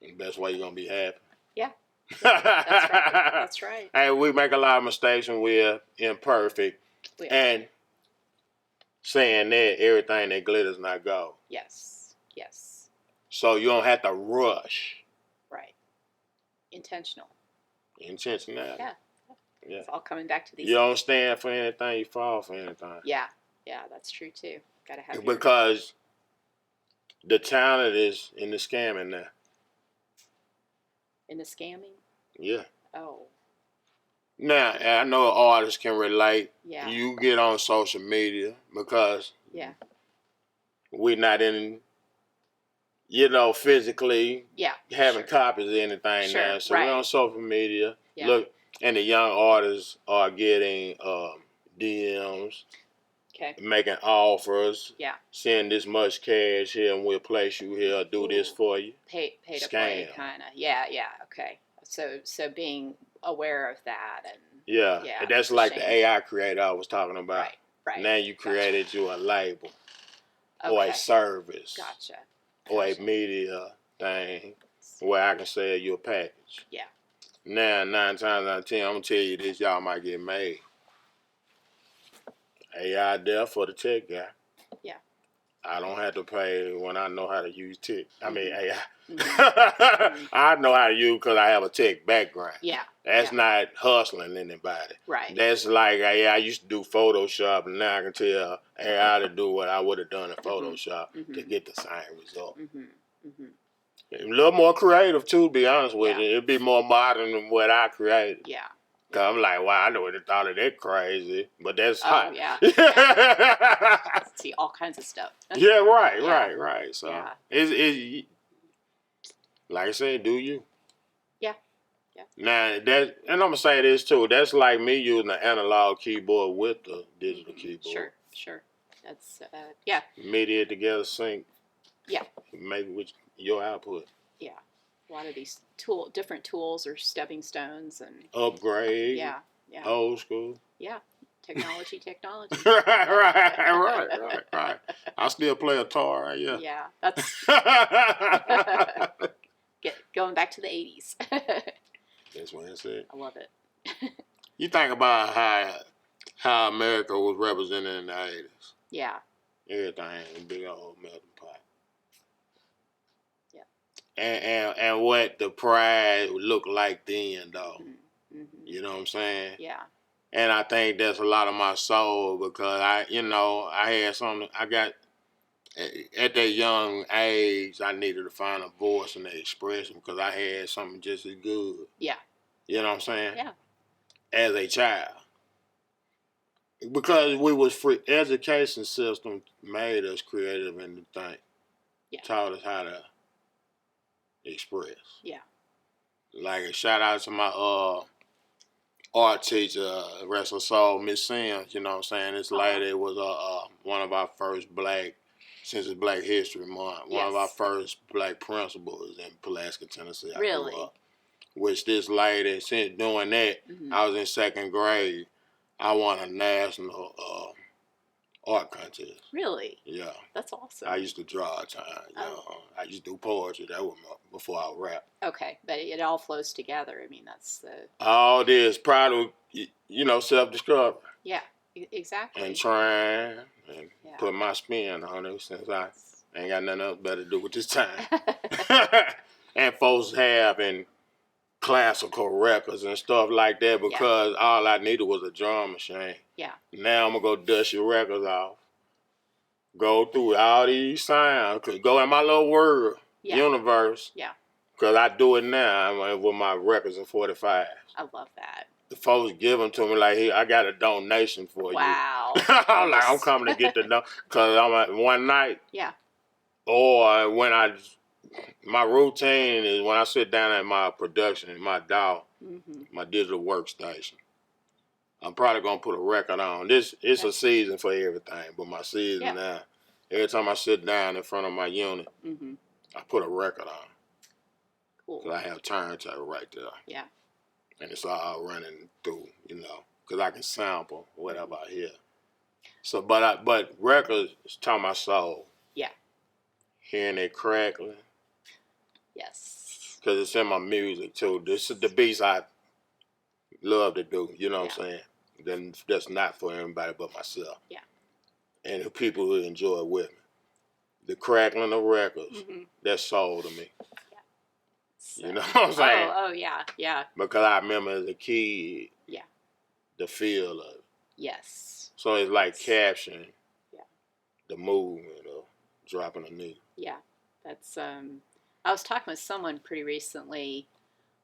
And that's why you're going to be happy. Yeah. That's right. That's right. And we make a lot of mistakes and we're imperfect. And saying that, everything that glitters not gold. Yes. Yes. So you don't have to rush. Right. Intentionality. Yeah. Yeah. It's all coming back to these. You don't stand for anything, you fall for anything. Yeah. Yeah, that's true too. Gotta have because the talent is in the scamming now. In the scamming? Yeah. Oh. Now, I know artists can relate. Yeah. You get on social media because we're not in, physically having copies of anything now. So we're on social media. Yeah. Look, and the young artists are getting DMs, making offers, send this much cash here and we'll place you here, do this for you. Pay to play, kind of. Yeah, okay. So being aware of that and and that's like the AI creator I was talking about. Right. Now you created you a label or a service. Gotcha. Or a media thing where I can sell you a package. Yeah. Now, 9 times out of 10, I'm going to tell you this, y'all might get made. AI there for the tech guy. Yeah. I don't have to pay when I know how to use tech. I mean, AI. Mm-hmm. I know how to use because I have a tech background. Yeah. That's not hustling anybody. Right. That's like, I used to do Photoshop, and now I can tell AI to do what I would have done in Photoshop to get the same result. Mm-hmm. Mm-hmm. A little more creative, too, to be honest with you. It'd be more modern than what I created. Yeah. Because I'm like, wow, I never would have thought of that crazy. But that's hot. Yeah. See all kinds of stuff. Yeah, right. So it's Like I said, do you? Yeah. Yeah. Now that, and I'm gonna say this too. That's like me using an analog keyboard with the digital keyboard. Sure. That's yeah. Media together, sync. Yeah. Make with your output. Yeah. A lot of these different tools are stepping stones and Upgrade. Yeah. Old school. Yeah. Technology. right. I still play a guitar, right? Yeah. Yeah. That's going back to the 80s. That's what I said. I love it. You think about how America was represented in the 80s. Yeah. Everything in a big old melting pot. Yeah. And what the pride looked like then, though. Mm-hmm. You know what I'm saying? Yeah. And I think that's a lot of my soul because I had something. I got at that young age. I needed to find a voice and an expression because I had something just as good. Yeah. You know what I'm saying? Yeah. As a child, because we was free. Education system made us creative and to think. Yeah. Taught us how to express. Yeah. Like a shout out to my art teacher, rest her soul, Miss Sims. You know what I'm saying? This lady was one of our first since it's Black History Month, one of our first black principals in Pulaski, Tennessee. I Really? grew up. Which this lady, since doing that, I was in second grade. I won a national art contest. Really? Yeah. That's awesome. I used to draw at times. You know, I used to do poetry. That was before I rap. Okay, but it all flows together. I mean, that's the... All this, proud of, self-discovery. Yeah, exactly. And trying and put my spin on it since I ain't got nothing else better to do with this time. And folks have in classical records and stuff like that because all I needed was a drum machine. Yeah. Now I'm going to go dust your records off. Go through all these sounds. Go in my little world, universe. Yeah. Because I do it now with my records and 45. I love that. The folks give them to me like, hey, I got a donation for you. Wow. I'm like, I'm coming to get the donation. Because I'm like, one night. Yeah. Or when my routine is when I sit down at my production, my DAW, my digital workstation. I'm probably going to put a record on. It's a season for everything, but my season now, every time I sit down in front of my unit, I put a record on. Cool. Because I have turntable right there. Yeah. And it's all running through, because I can sample whatever I hear. So, but records taught my soul. Yeah. Hearing it crackling. Yes. Because it's in my music too. This is the beats I love to do. You know what I'm saying? Then that's not for anybody but myself. Yeah. And the people who enjoy it with me. The crackling of records, that's soul to me. Yeah. So, you know what I'm saying? Oh yeah. Because I remember as a kid, the feel of it. Yes. So it's like capturing the movement of dropping a knee. Yeah. That's I was talking with someone pretty recently.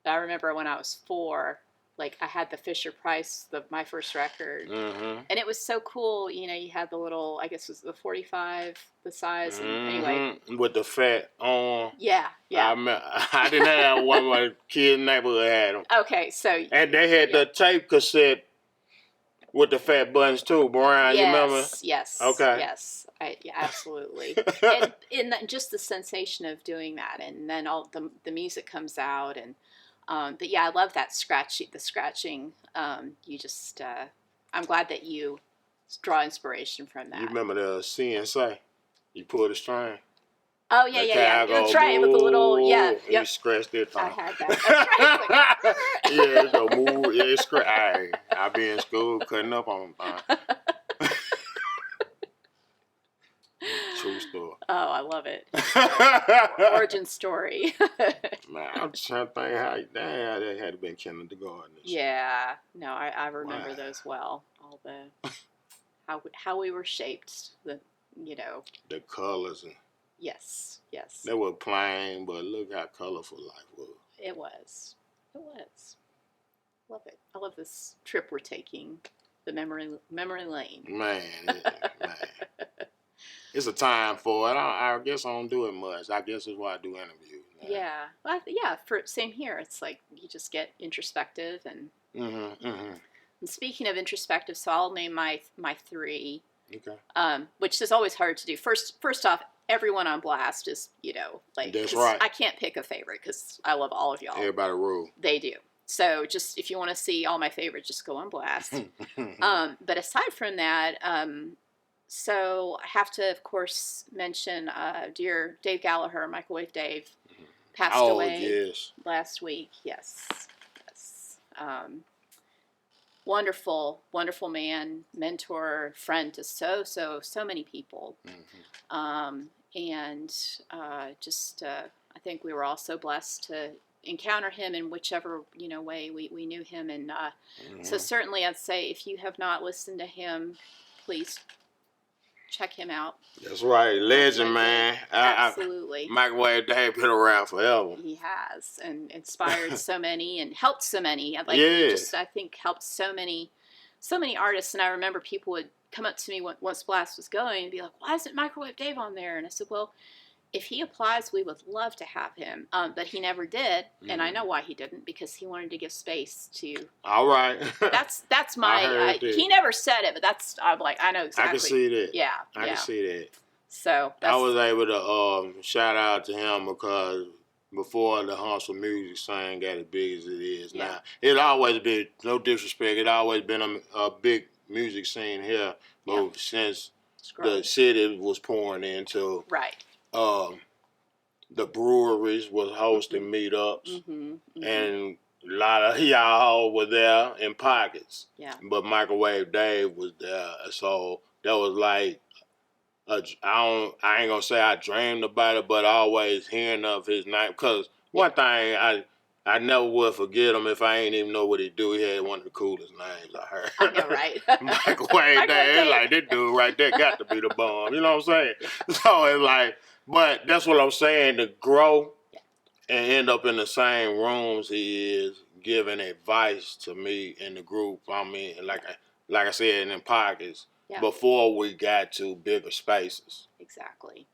I remember when I was 4, like I had the Fisher Price, my first record, and it was so cool. You had the little, I guess it was the 45, the size. And anyway, with the fat on. Yeah. I didn't have one. My kid's neighborhood had them. Okay, so and they had the tape cassette with the fat buttons too, Brian. You remember? Yes. Okay. Yes. Absolutely. and just the sensation of doing that, and then all the music comes out, and but yeah, I love that the scratching. You just, I'm glad that you draw inspiration from that. You remember the CNC? You pull the string. Oh yeah. That's right. With the little You scratched it. I had that. That's right. Yeah, so move. Yeah, scratch. I be in school cutting up on. True story. Oh, I love it. Origin story. Man, I'm trying to think how that had been kindergarten. Yeah, no, I remember those well. All the how we were shaped. The colors and. Yes. They were plain, but look how colorful life was. It was. Love it. I love this trip we're taking, the memory lane. Man. It's a time for it. I guess I don't do it much. I guess that's why I do interviews Yeah. Well, yeah. Same here. It's like you just get introspective and. And speaking of introspective, so I'll name my three. Okay. Which is always hard to do. First off, everyone on Blast is like that's right. I can't pick a favorite because I love all of y'all. Everybody rule. They do. So just if you want to see all my favorites, just go on Blast. But aside from that, so I have to of course mention dear Dave Gallagher, Microwave Dave, passed away last week. Yes. Wonderful, wonderful man, mentor, friend to so many people. And just I think we were all so blessed to encounter him in whichever way we knew him. And so certainly I'd say if you have not listened to him, please check him out. That's right. Legend, man. Absolutely. Microwave Dave been around forever. He has, and inspired so many and helped so many. I think helped so many artists. And I remember people would come up to me once Blast was going and be like, why isn't Microwave Dave on there? And I said, well, if he applies, we would love to have him. But he never did. And I know why he didn't, because he wanted to give space to. All right. That's my, he never said it, but I'm like, I know exactly. I can see that. Yeah. I can see that. So I was able to shout out to him because before the Huntsville music scene got as big as it is now, it always been, no disrespect, it always been a big music scene here, but since the city was pouring into the breweries was hosting meetups, and a lot of y'all were there in pockets. Yeah. But Microwave Dave was there, so that was like I ain't gonna say I dreamed about it, but always hearing of his name. Because one thing I never would forget him if I ain't even know what he do. He had one of the coolest names I heard. I know, right? Microwave Dave. Like, this dude right there got to be the bomb. You know what I'm saying? So it's like, but that's what I'm saying. To grow and end up in the same rooms he is, giving advice to me in the group. I mean, like I said, in pockets. Yeah. Before we got to bigger spaces. Exactly.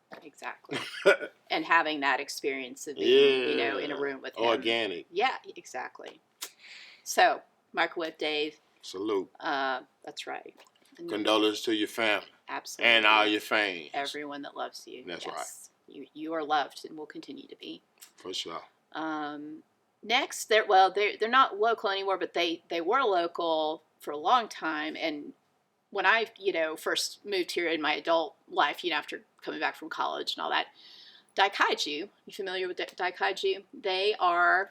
And having that experience of being, in a room with him. Organic. Yeah, exactly. So, Microwave Dave. Salute. That's right. Condolences to your family. Absolutely. And all your fans. Everyone that loves you. That's right. You are loved and will continue to be. For sure. Next, they're not local anymore, but they were local for a long time. And when I, first moved here in my adult life, after coming back from college and all that, Daikaiju, you familiar with Daikaiju? They are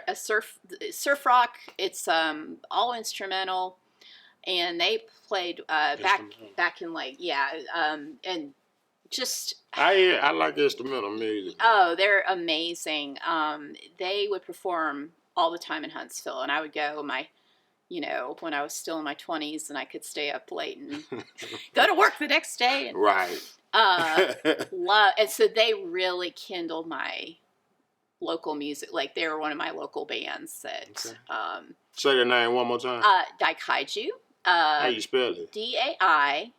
a surf rock. It's all instrumental, and they played back in and just I like instrumental music. Oh, they're amazing. They would perform all the time in Huntsville, and I would go when I was still in my 20s and I could stay up late and go to work the next day. And, right. And so they really kindled my local music. Like, they were one of my local bands that. Okay. Say their name one more time. Daikaiju. How you spell it? Daikaii.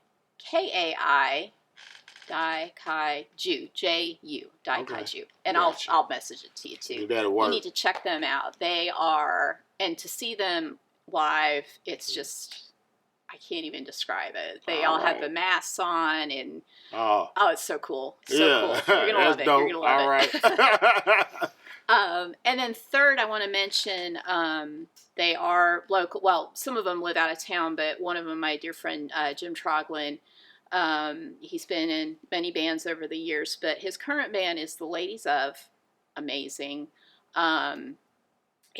Daikaiju. J-U. Daikaiju. Okay. And gotcha. I'll message it to you too. That'll work. You need to check them out. They are, and to see them live, it's just, I can't even describe it. They all have the masks on, and it's so cool. Cool. You're gonna love it. Dope. You're gonna love it. And then third, I want to mention they are local. Well, some of them live out of town, but one of them, my dear friend Jim Troglin, he's been in many bands over the years, but his current band is the Ladies of. Amazing.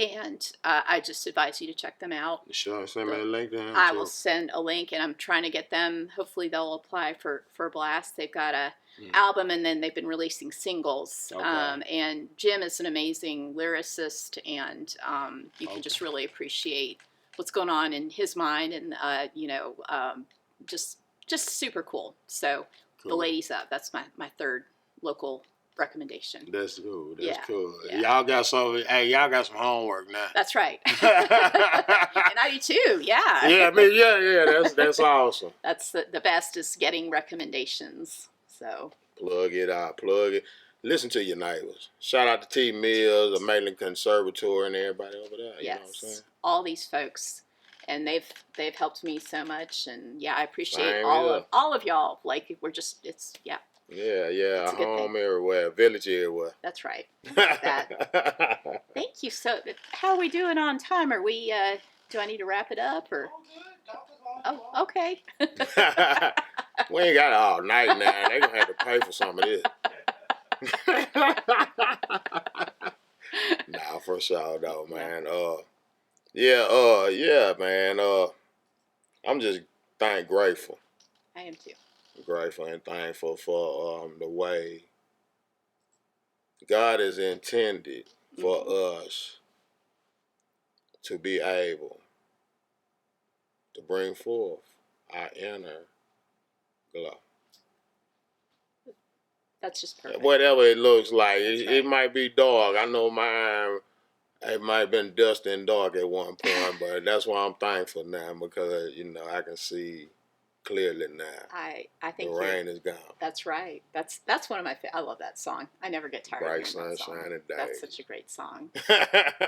And I just advise you to check them out. Sure, send me a link to them. I will send a link, and I'm trying to get them. Hopefully, they'll apply for Blast. They've got a album, and then they've been releasing singles. Okay. And Jim is an amazing lyricist, and you can just really appreciate what's going on in his mind, and just super cool. So, The Ladies Up. That's my third local recommendation. That's cool. That's cool. Yeah. Y'all got some homework now. That's right. And I do too. Yeah. Yeah. I mean, yeah. That's awesome. That's the best is getting recommendations. So plug it out. Plug it. listen to your neighbors. Shout out to T Mills, the Maitland Conservatory, and everybody over there. You know what I'm saying? All these folks, and they've helped me so much, and I appreciate Same all of y'all. Like we're just Yeah, it's a good home thing. everywhere, village everywhere. That's right. That. Thank you. So, how are we doing on time? Are we? Do I need to wrap it up or? Oh, okay. We ain't got it all night now. They gonna have to pay for some of this. Nah, for sure though, man. Yeah, man. I'm just grateful. I am too. Grateful and thankful for the way God has intended for us to be able to bring forth our inner glow. That's just perfect. Whatever it looks like, it might be dark. I know mine. It might have been dusty and dark at one point, but that's why I'm thankful now because I can see clearly now. I think the rain is gone. That's right. That's one of my. I love that song. I never get tired Bright of hearing that song. sunshine and day. That's such a great song.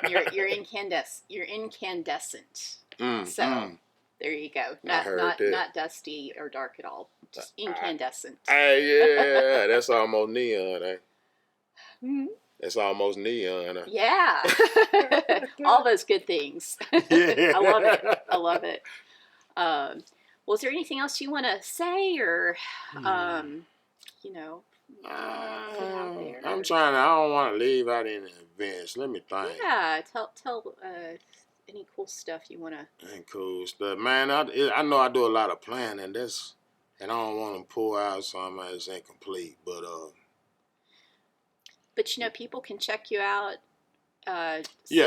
You're incandescent. You're incandescent. There you go. Not dusty or dark at all. Just incandescent. Yeah, that's almost neon. Mm-hmm. That's almost neon. Yeah. All those good things. Yeah. I love it. Well, is there anything else you want to say or, put out there? I'm trying to, I don't want to leave out any events. Let me think. Yeah, tell any cool stuff you want to. Any cool stuff. Man, I know I do a lot of planning, and I don't want to pull out something that's incomplete, but people can check you out.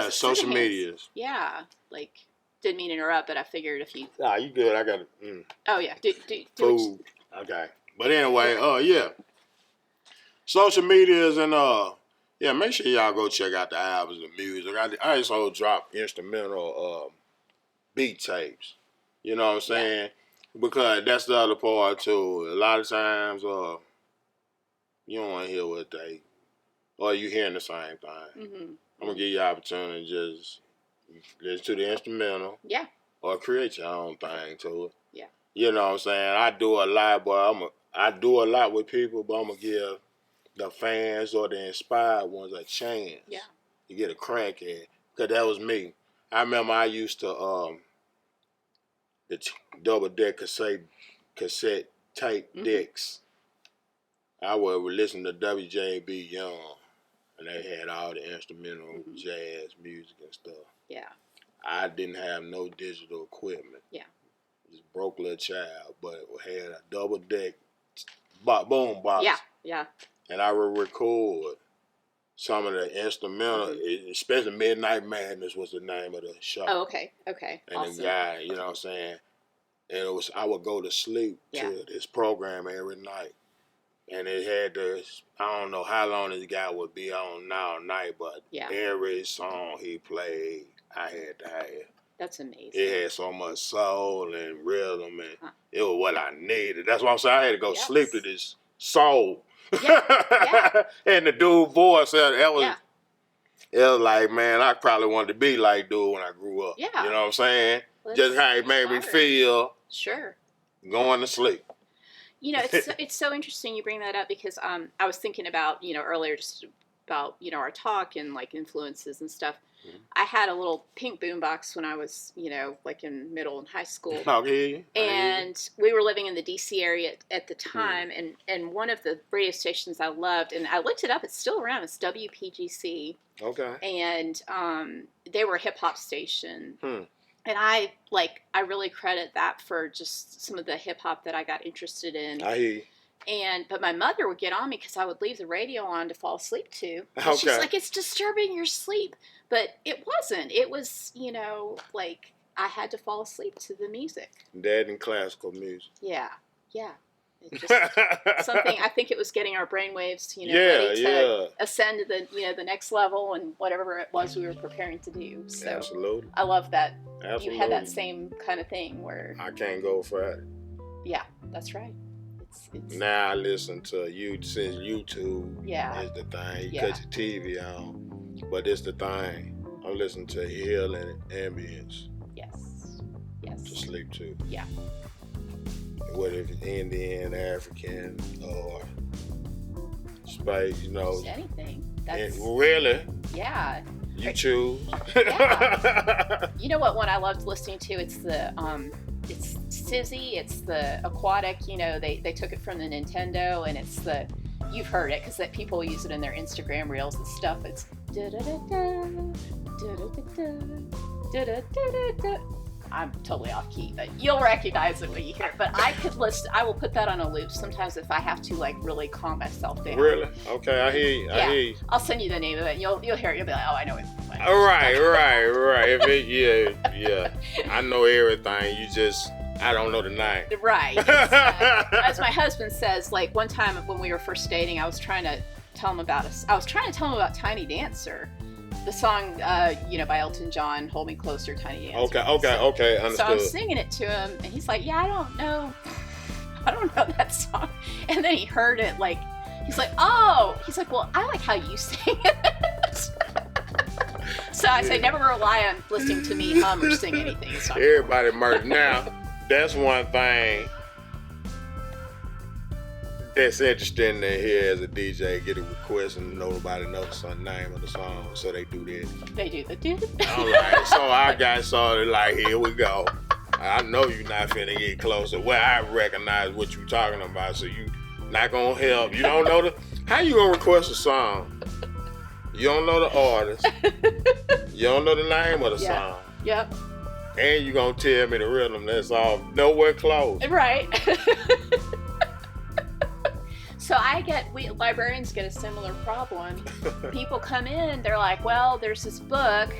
Social medias. Yeah, didn't mean to interrupt, but I figured if you. Nah, you good. I got it. Oh yeah, do food. Okay, but anyway, social medias and make sure y'all go check out the albums and music. I also drop instrumental beat tapes. You know what I'm saying? Yeah. Because that's the other part too. A lot of times, you don't want to hear what or you hearing the same thing. Mm-hmm. I'm gonna give you an opportunity to just listen to the instrumental. Yeah. Or create your own thing to it. Yeah. You know what I'm saying? I do a lot, but I do a lot with people, but I'm gonna give the fans or the inspired ones a chance. Yeah. To get a crack at it. Because that was me. I remember I used to the double deck cassette tape decks. I would listen to WJB Young, and they had all the instrumental jazz music and stuff. Yeah. I didn't have no digital equipment. Yeah. Just broke little child, but had a double deck boom box. Yeah. Yeah. And I would record some of the instrumental, especially Midnight Madness was the name of the show. Oh, okay. And awesome. the guy, you know what I'm saying? And I would go to sleep to this program every night. And it had I don't know how long this guy would be on all night, but every song he played, I had to have. That's amazing. It had so much soul and rhythm, and it was what I needed. That's why I'm saying I had to go sleep to this soul. Yeah. And the dude voice, it was like, man, I probably wanted to be like dude when I grew up. Yeah. You know what I'm saying? Just how it made me feel. Sure. Going to sleep. It's so interesting you bring that up because I was thinking about, earlier just about, our talk and influences and stuff. Mm-hmm. I had a little pink boombox when I was, in middle and high school. Okay. And we were living in the D.C. area at the time, and one of the radio stations I loved, and I looked it up, it's still around, it's WPGC. Okay. And they were a hip-hop station. And I really credit that for just some of the hip-hop that I got interested in. I hear you. But my mother would get on me because I would leave the radio on to fall asleep to. And she's like, it's disturbing your sleep. But it wasn't. It was, I had to fall asleep to the music. That and classical music. Yeah. It's just something, I think it was getting our brainwaves, ready to ascend to the next level and whatever it was we were preparing to do. So absolutely. I love that. Absolutely. You had that same kind of thing where I can't go for it. Yeah, that's right. Now I listen to you since YouTube Yeah. is the thing. You Yeah. cut your TV on, but it's the thing. I'm listening to healing ambience. Yes. To sleep to. Yeah. Whether it's Indian, African, or space, you know. Just anything. That's really? Yeah. You choose. Yeah. You know what one I loved listening to? It's the it's Sizzy. It's the aquatic. You know, they took it from the Nintendo, and it's the, you've heard it because that people use it in their Instagram reels and stuff. It's da da da da da da da da da da. I'm totally off key, but you'll recognize it when you hear it. But I will put that on a loop sometimes if I have to like really calm myself down. Really? Okay, I hear you. I hear you. I'll send you the name of it. You'll hear it. You'll be like, oh, I know it. Right. If it, yeah. I know everything. I don't know the name. Right. As my husband says, like one time when we were first dating, I was trying to tell him about Tiny Dancer. The song, by Elton John, "Hold Me Closer, Tiny Dancer." Okay, understood. So I'm singing it to him, and he's like, "Yeah, I don't know that song." And then he heard it, like, he's like, "Oh," he's like, "Well, I like how you sing it." So I say, never rely on listening to me hum or sing anything. It's not Everybody murdered. Now, that's one thing that's interesting to hear as a DJ, get a request and nobody knows the name of the song, so they do that. They do the All right, so I got started like, here we go. I know you're not finna get closer. Well, I recognize what you're talking about, so you not gonna help. You don't know how you gonna request a song? You don't know the artist. You don't know the name of the song. Yep. And you gonna tell me the rhythm that's all nowhere close. Right. So librarians get a similar problem. People come in, they're like, well, there's this book.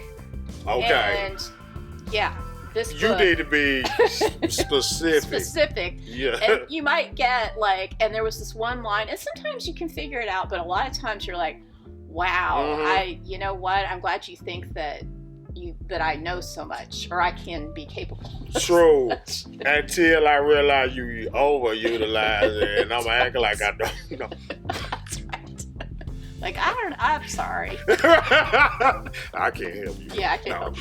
Okay. And this you book. You need to be specific. Specific. Yeah. And you might get and there was this one line, and sometimes you can figure it out, but a lot of times you're like, wow, you know what? I'm glad you think that I know so much, or I can be capable. True. Until I realize you overutilize it, and I'm acting like I don't know. That's right. Like, I'm sorry. I can't help you. Yeah, I can't help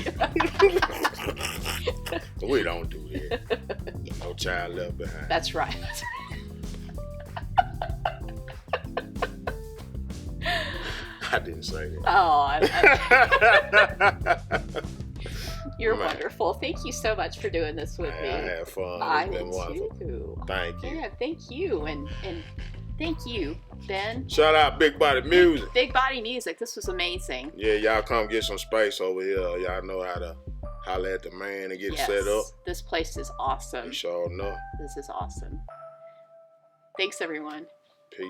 you. We don't do that. No child left behind. That's right. I didn't say that. Oh, you're wonderful. Thank you so much for doing this with me. I had fun. I It's been did wonderful. too. Thank you. Yeah, thank you. And thank you, Ben. Shout out Big Body Music. Big Body Music. This was amazing. Yeah, y'all come get some space over here. Y'all know how to holler at the man and get set up. This place is awesome. You sure know. This is awesome. Thanks, everyone. Peace.